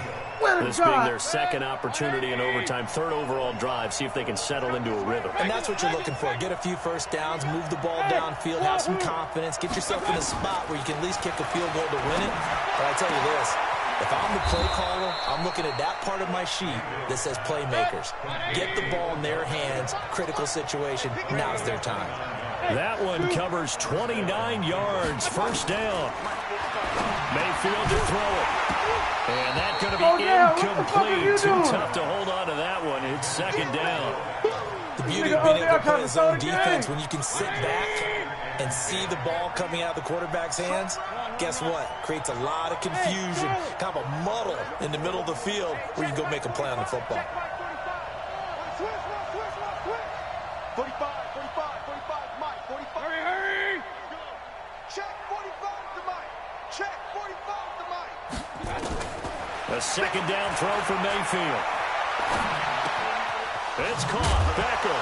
C: This being their 2nd opportunity in overtime, 3rd overall drive, see if they can settle into a rhythm.
E: And that's what you're looking for. Get a few first downs, move the ball downfield, have some confidence, get yourself in a spot where you can at least kick a field goal to win it. But I tell you this, if I'm the play caller, I'm looking at that part of my sheet that says playmakers. Get the ball in their hands, critical situation, now's their time.
C: That one covers 29 yards, 1st down. Mayfield to throw it. And that's going to be incomplete. Too tough to hold on to that one. It's 2nd down.
E: The beauty of being able to play his own defense, when you can sit back and see the ball coming out of the quarterback's hands, guess what? Creates a lot of confusion, kind of a muddle in the middle of the field where you can go make a play on the football.
D: 45, Mike, 45. Hurry! Check 45 to Mike. Check 45 to Mike.
C: A 2nd down throw for Mayfield. It's caught. Beckham.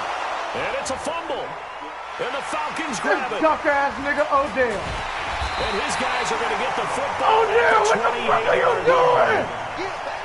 C: And it's a fumble. And the Falcons grab it.
G: Duck-ass nigga Odell.
C: And his guys are going to get the football.
G: Odell, what the fuck are you doing?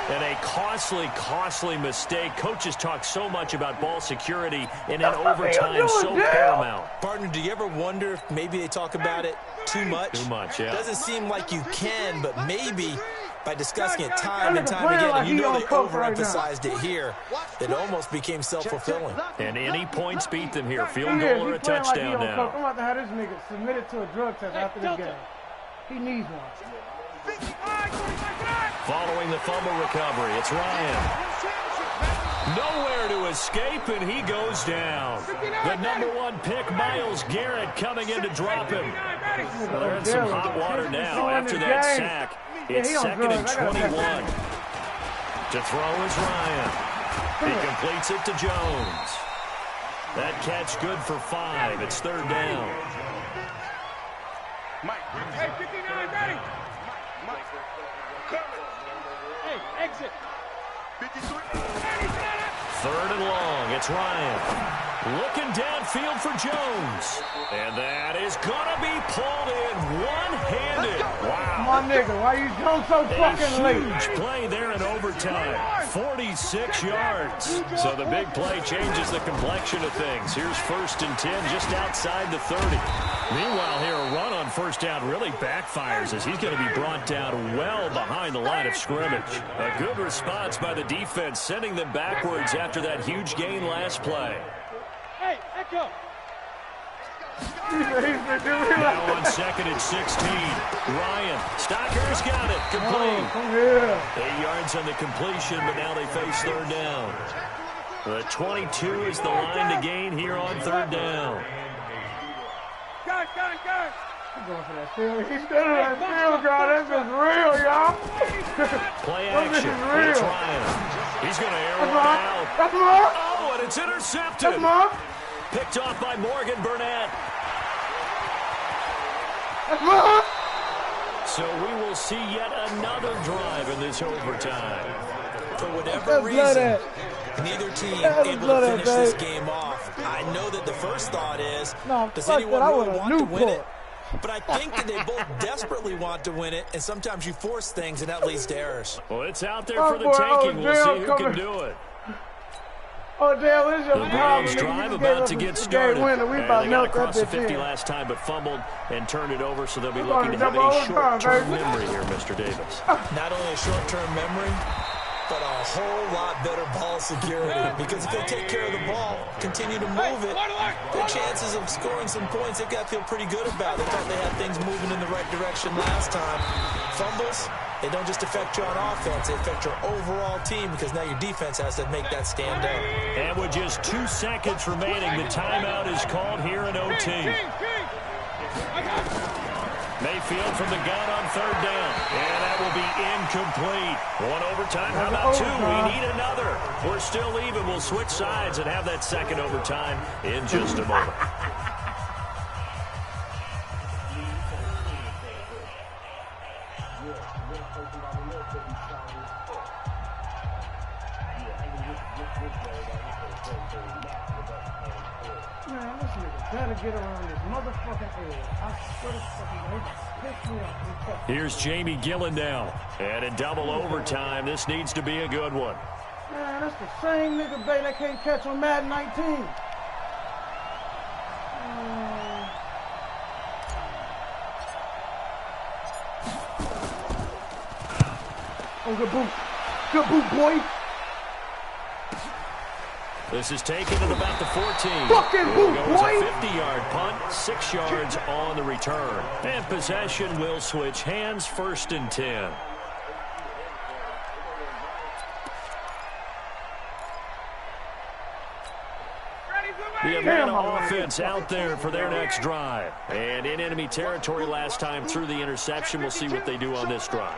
C: And a costly mistake. Coaches talk so much about ball security and in overtime so paramount.
E: Partner, do you ever wonder if maybe they talk about it too much?
C: Too much, yeah.
E: Doesn't seem like you can, but maybe by discussing it time and time again, and you know they overemphasized it here, it almost became self-fulfilling.
C: And any points beat them here. Field goal or a touchdown now.
G: I'm about to have this nigga submitted to a drug test after this game. He needs one.
C: Following the fumble recovery, it's Ryan. Nowhere to escape, and he goes down. The #1 pick, Myles Garrett, coming in to drop him. Well, they're in some hot water now after that sack. It's 2nd and 21. To throw is Ryan. He completes it to Jones. That catch good for 5. It's 3rd down.
D: Mike, hey, 59, ready. Mike, hey, exit. 53.
C: 3rd and long. It's Ryan. Looking downfield for Jones. And that is going to be pulled in one-handed. Wow.
G: My nigga, why you going so fucking late?
C: A huge play there in overtime. 46 yards. So the big play changes the complexion of things. Here's 1st and 10 just outside the 30. Meanwhile, here a run on 1st down really backfires as he's going to be brought down well behind the line of scrimmage. A good response by the defense, sending them backwards after that huge gain last play.
D: Hey, echo.
C: Now on second and 16. Ryan. Stocker's got it. Complete. 8 yards on the completion, but now they face third down. The 22 is the line to gain here on third down.
D: Guys.
G: He's going for that field. He's still in that field, God. This is real, y'all.
C: Play action. It's Ryan. He's going to air one out.
G: That's more.
C: Oh, and it's intercepted.
G: That's more.
C: Picked off by Morgan Burnett.
G: That's more.
C: So we will see yet another drive in this overtime.
E: For whatever reason, neither team able to finish this game off. I know that the first thought is, does anyone really want to win it? But I think that they both desperately want to win it, and sometimes you force things, and that leads to errors.
C: Well, it's out there for the taking. We'll see who can do it.
G: Oh, Dale, this is your
C: The
G: problem.
C: Braves drive about to get started.
G: We
C: They got across the 50 last time, but fumbled and turned it over, so they'll be looking to have a short-term memory here, Mr. Davis.
E: Not only a short-term memory, but a whole lot better ball security. Because if they take care of the ball, continue to move it, their chances of scoring some points, they've got to feel pretty good about. They thought they had things moving in the right direction last time. Fumbles, they don't just affect you on offense, they affect your overall team because now your defense has to make that stand up.
C: And with just 2 seconds remaining, the timeout is called here in OT. Mayfield from the gun on third down. And that will be incomplete. One overtime. How about 2? We need another. We're still even. We'll switch sides and have that second overtime in just a moment.
G: Man, this nigga better get around this motherfucking edge. I swear to fucking piss me off.
C: Here's Jamie Gillen now. And in double overtime, this needs to be a good one.
G: Man, that's the same nigga Bay that can't catch on Madden 19. Oh, good boot. Good boot, boy.
C: This is taken at about the 14.
G: Fucking boot, boy.
C: A 50-yard punt, 6 yards on the return. And possession will switch hands, 1st and 10. The Atlanta offense out there for their next drive. And in enemy territory last time through the interception. We'll see what they do on this drive.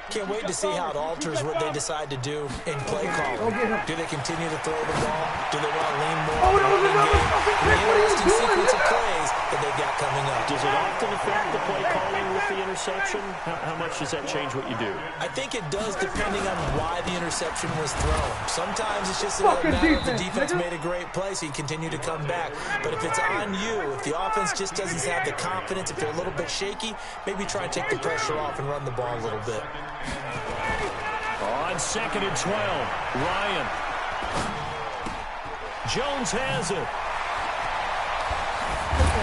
E: Can't wait to see how it alters what they decide to do in play calling. Do they continue to throw the ball? Do they want to lean more on the running game? An interesting sequence of plays that they've got coming up.
C: Does it often affect the play calling with the interception? How much does that change what you do?
E: I think it does depending on why the interception was thrown. Sometimes it's just a matter of the defense made a great play, so you continue to come back. But if it's on you, if the offense just doesn't have the confidence, if they're a little bit shaky, maybe try and take the pressure off and run the ball a little bit.
C: On 2nd and 12, Ryan. Jones has it.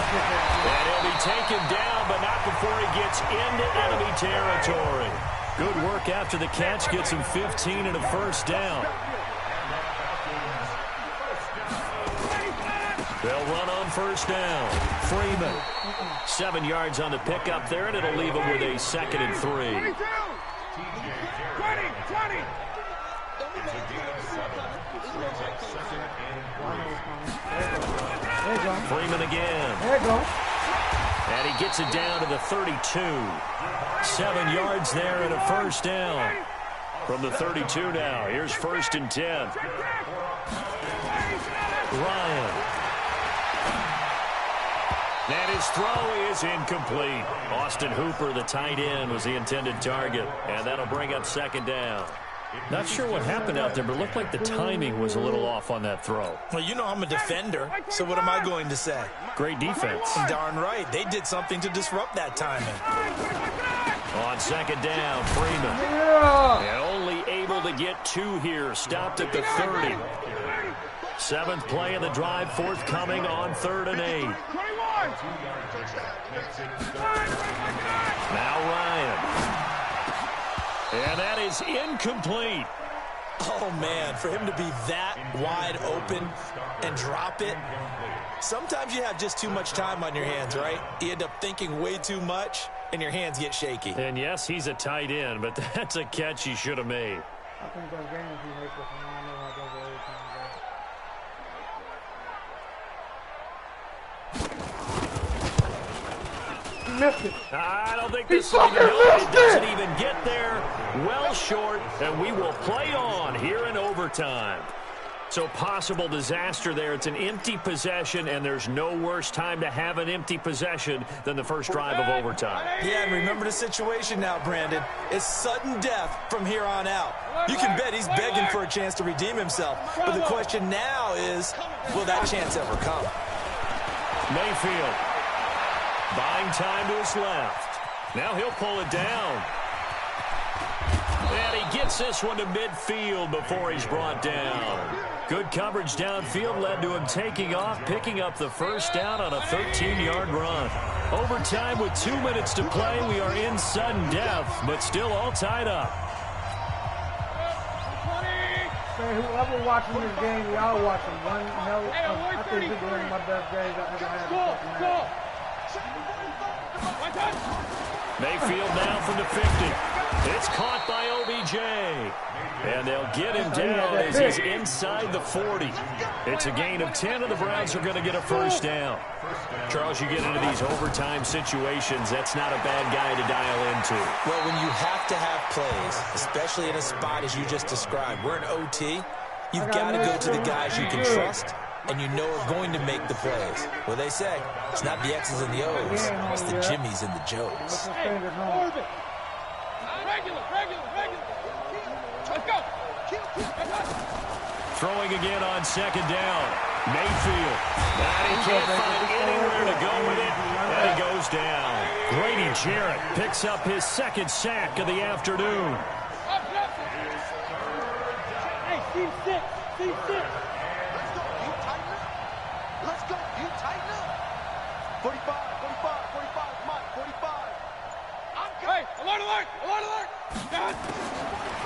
C: And he'll be taken down, but not before he gets into enemy territory. Good work after the catch, gets him 15 and a 1st down. They'll run on 1st down. Freeman. 7 yards on the pickup there, and it'll leave him with a 2nd and 3.
D: 20.
C: Freeman again.
G: There you go.
C: And he gets it down to the 32. 7 yards there and a 1st down. From the 32 now. Here's 1st and 10. Ryan. And his throw is incomplete. Austin Hooper, the tight end, was the intended target. And that'll bring up 2nd down. Not sure what happened out there, but it looked like the timing was a little off on that throw.
E: Well, you know I'm a defender, so what am I going to say?
C: Great defense.
E: Darn right. They did something to disrupt that timing.
C: On 2nd down, Freeman. And only able to get 2 here. Stopped at the 30. 7th play of the drive, forthcoming on 3rd and 8. Now Ryan. And that is incomplete.
E: Oh, man, for him to be that wide open and drop it. Sometimes you have just too much time on your hands, right? You end up thinking way too much, and your hands get shaky.
C: And, yes, he's a tight end, but that's a catch he should have made.
G: I think those games he makes us, I don't know how those are every time. Missed it.
C: I don't think this will even know. It doesn't even get there. Well short, and we will play on here in overtime. So possible disaster there. It's an empty possession, and there's no worse time to have an empty possession than the first drive of overtime.
E: Yeah, and remember the situation now, Brandon. It's sudden death from here on out. You can bet he's begging for a chance to redeem himself. But the question now is, will that chance ever come?
C: Mayfield buying time to his left. Now he'll pull it down. And he gets this one to midfield before he's brought down. Good coverage downfield led to him taking off, picking up the first down on a 13-yard run. Overtime with 2 minutes to play. We are in sudden death, but still all tied up.
G: Man, whoever watching this game, y'all watching one hell of, I think this is one of my best games I've ever had.
C: Mayfield now from the 50. It's caught by OBJ. And they'll get him down as he's inside the 40. It's a gain of 10, and the Browns are going to get a first down. Charles, you get into these overtime situations, that's not a bad guy to dial into.
E: Well, when you have to have plays, especially in a spot as you just described, we're in OT, you've got to go to the guys you can trust and you know are going to make the plays. Well, they say, it's not the X's and the O's, it's the Jimmys and the Joes.
C: Throwing again on second down. Mayfield. And he can't find anywhere to go with it. And he goes down. Grady Jarrett picks up his second sack of the afternoon.
D: Hey, team six. Team six.
J: Let's go. You tighten up. 45, 45, 45. Come on, 45.
D: Hey, alert. Done.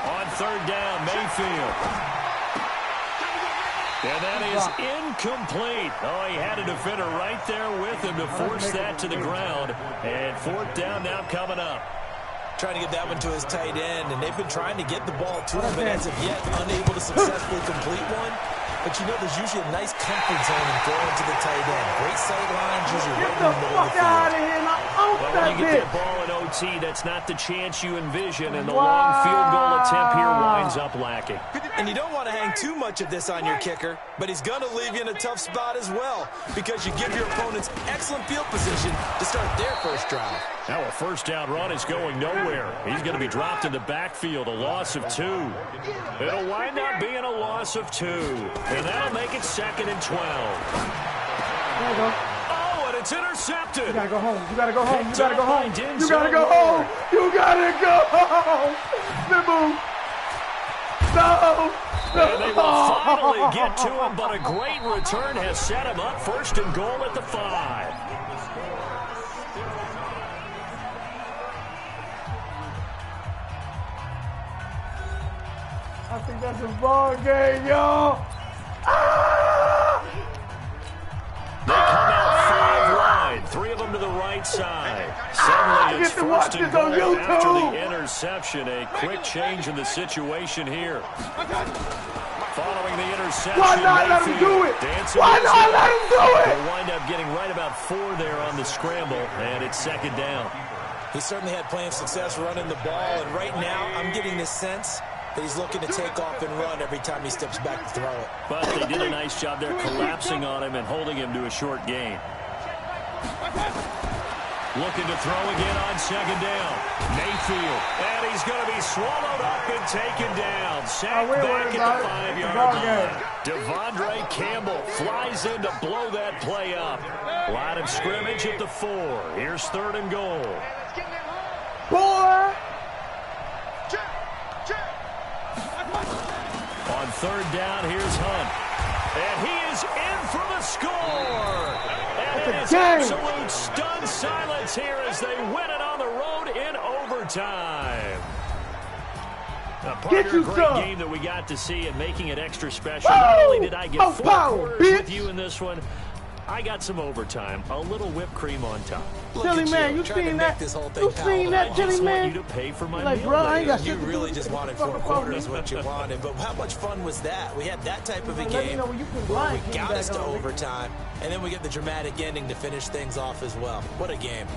C: On third down, Mayfield. And that is incomplete. Oh, he had a defender right there with him to force that to the ground. And fourth down now coming up.
E: Trying to get that one to his tight end, and they've been trying to get the ball to him, but as of yet, unable to successfully complete one. But you know, there's usually a nice comfort zone in throwing to the tight end. Great sight lines, usually right in the middle of the field.
G: Out of here,
C: well, when you get that ball in OT, that's not the chance you envision, and the long field goal attempt here winds up lacking.
E: And you don't want to hang too much of this on your kicker, but he's going to leave you in a tough spot as well, because you give your opponents excellent field position to start their first drive.
C: Now a first down run is going nowhere. He's going to be dropped in the backfield, a loss of 2. It'll wind up being a loss of 2, and that'll make it 2nd and 12.
G: There you go.
C: Oh, and it's intercepted.
G: You gotta go home. You gotta go home. You gotta go home.
C: Denzel
G: You gotta go home. You gotta go home. Mimo. No.
C: And they will finally get to him, but a great return has set him up 1st and goal at the 5.
G: I think that's a ball game, y'all.
C: They come out 5 wide, 3 of them to the right side. Suddenly it's 1st and goal after the interception. A quick change in the situation here. Following the interception,
G: why not let him do it? Why not let him do it?
C: They'll wind up getting right about 4 there on the scramble, and it's 2nd down.
E: He certainly had plenty of success running the ball, and right now I'm getting this sense that he's looking to take off and run every time he steps back to throw it.
C: But they did a nice job there collapsing on him and holding him to a short gain. Looking to throw again on 2nd down. Mayfield. And he's going to be swallowed up and taken down. Sacked back at the 5-yard line. Devondre Campbell flies in to blow that play up. Line of scrimmage at the 4. Here's 3rd and goal.
G: Boy!
C: On 3rd down, here's Hunt. And he is in for the score. And it is absolute stunned silence here as they win it on the road in overtime.
G: Get you
C: great
G: some.
C: game that we got to see and making it extra special. Not only did I get 4 quarters with you in this one, I got some overtime, a little whipped cream on top.
G: Chili man, you seen that? You seen that, Chili man?
C: I just want you to pay for my
G: like,
C: meal.
G: bro, I ain't got
E: You
G: shit to
E: really
G: do.
E: just wanted 4 quarters what you wanted, but how much fun was that? We had that type of a
G: Let me
E: game
G: know when you can
E: where
G: blind
E: we
G: King
E: got
G: back
E: us to
G: on, nigga.
E: overtime, and then we get the dramatic ending to finish things off as well. What a game.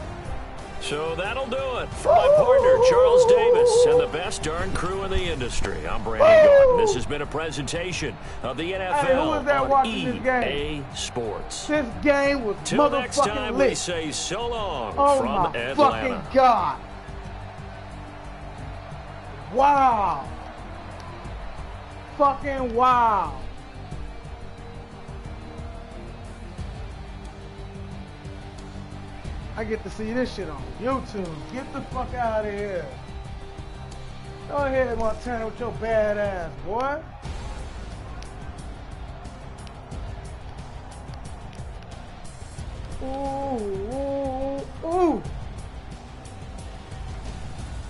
C: So that'll do it for my partner, Charles Davis, and the best darn crew in the industry. I'm Brandon Gordon. This has been a presentation of the NFL
G: Hey, who was that
C: on
G: watching this game?
C: EA Sports.
G: This game was
C: Till next time,
G: motherfucking
C: we
G: lit.
C: say so long
G: Oh
C: from
G: my
C: Atlanta.
G: fucking God. Wow. Fucking wow. I get to see this shit on YouTube. Get the fuck out of here. Go ahead, Montana, with your bad ass, boy. Ooh, ooh, ooh.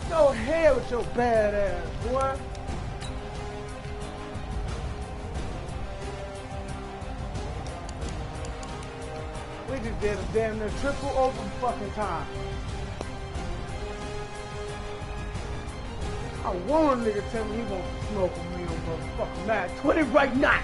G: Go ahead with your bad ass, boy. We just did a damn near triple over fucking time. I want a nigga tell me he won't smoke with me on motherfucking Mac 20 right now.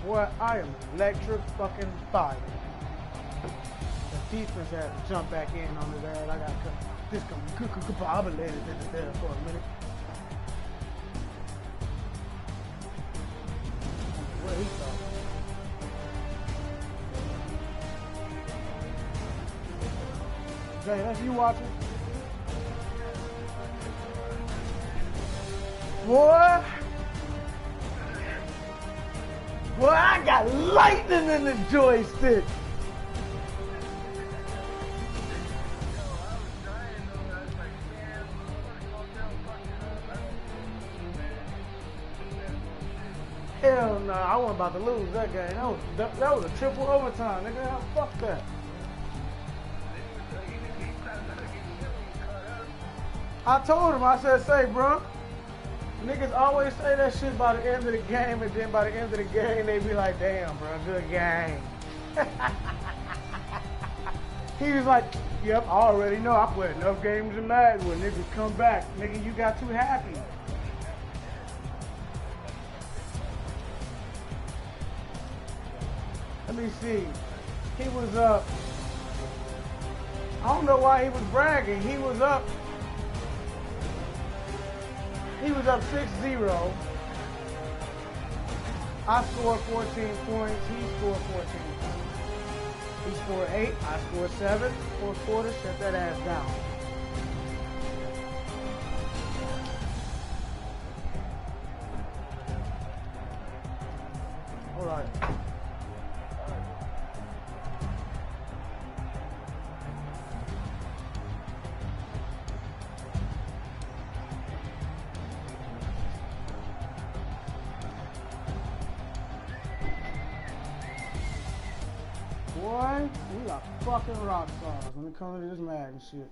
G: Boy, I am electric fucking fire. The defense had to jump back in on his ass. I got this I've been letting it there for a minute. What he thought. Jay, that's you watching? Boy! Boy, I got lightning in the joystick. Hell no, I wasn't about to lose that game. That was a triple overtime, nigga. Fuck that. I told him, I said, say, bro. Niggas always say that shit by the end of the game, and then by the end of the game, they be like, damn, bro, good game. He was like, yep, I already know. I played enough games in Madden when niggas come back. Nigga, you got too happy. Let me see. He was up. I don't know why he was bragging. He was up 6-0. I scored 14 points. He scored 14 points. He scored 8. I scored 7. 4 quarters. Shut that ass down. All right. Boy, we are fucking rock stars when it comes to this Madden shit.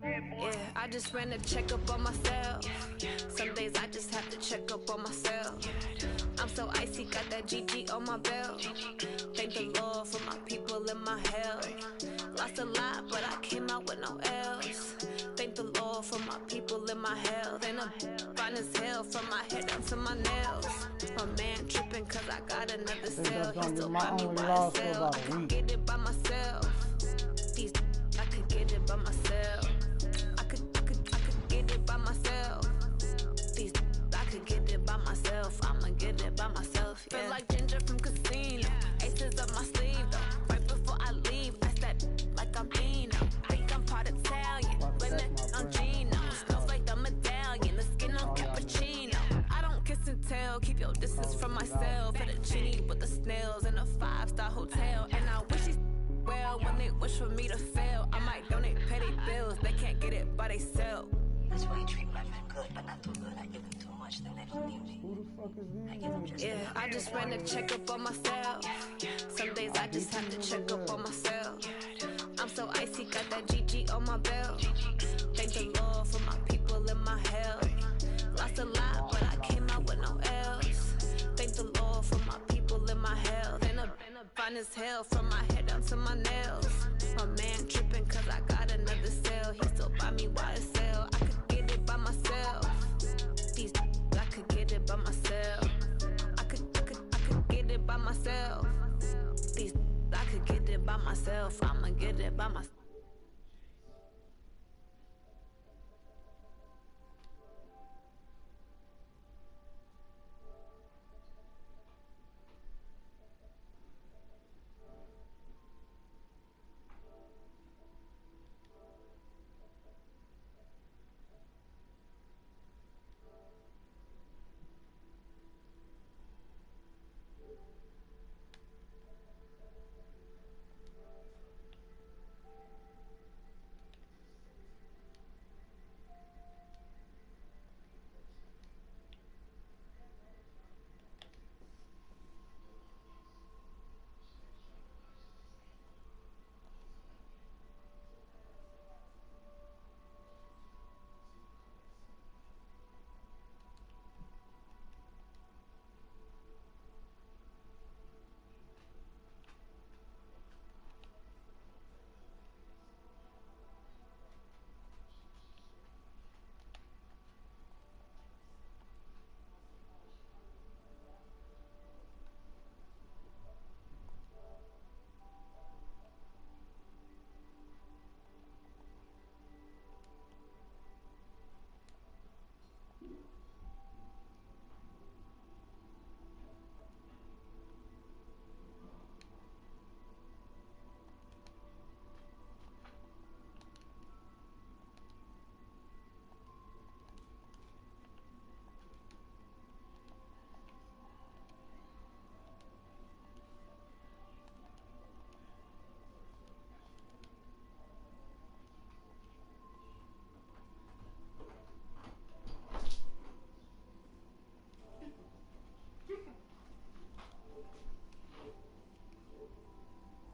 K: Yeah, I just ran a checkup on myself. Some days I just have to check up on myself. I'm so icy, got that GG on my belt. Thank the Lord for my people and my health. Lost a lot, but I came out with no L's. Thank the Lord for my people and my health. And I'm fine as hell from my head down to my nails. My man tripping cause I got another cell. He still buy me by himself. I could get it by myself. These I could get it by myself. I could get it by myself. These I could get it by myself. I'ma get it by myself. Yeah. Feel like Ginger from Casino. Aces up my sleeve though. Right before I leave, I said like I'm Dino. Think I'm part Italian. Blame it on Gino. roses from myself and a genie with the snails in a 5-star hotel. And I wish these well when they wish for me to fail. I might donate petty bills, they can't get it by they sell.
L: That's why you treat my men good, but not too good. I give them too much, then they don't need me.
G: Who the fuck is this?
L: I give them just
K: Yeah, I just ran a checkup on myself. Some days I just have to check up on myself. I'm so icy, got that GG on my belt. Thank the Lord for my people in my health. Lost a lot, but I came out with no else. Thank the Lord for my people in my health. And I'm fine as hell from my head down to my nails. My man tripping cause I got another sale. He still buy me YSL. I could get it by myself. These I could get it by myself. I could get it by myself. These I could get it by myself. I'ma get it by myself.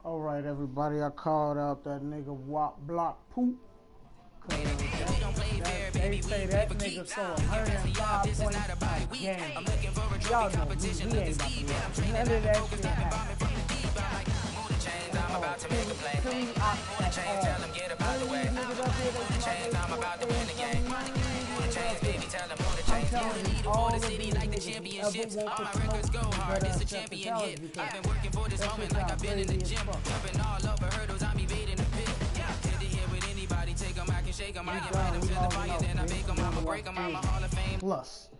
G: All right, everybody, I called out that nigga Wop Block Poop. They say that nigga sold 105 points a game. Y'all know me, he ain't about to let none of that shit happen. I'm about to make a play. Tell them get about the way. I'm about to win the game. Baby, tell them the chains. You need for the city like the championships. All my records go hard, it's a champion hit. I've been working for this moment like I've been in the gym. Jumping all over hurdles, I'm evading the pit. Did it here with anybody, take them, I can shake them. I can find them to the fire, then I make them, I'ma break them, I'm a Hall of Fame. Plus.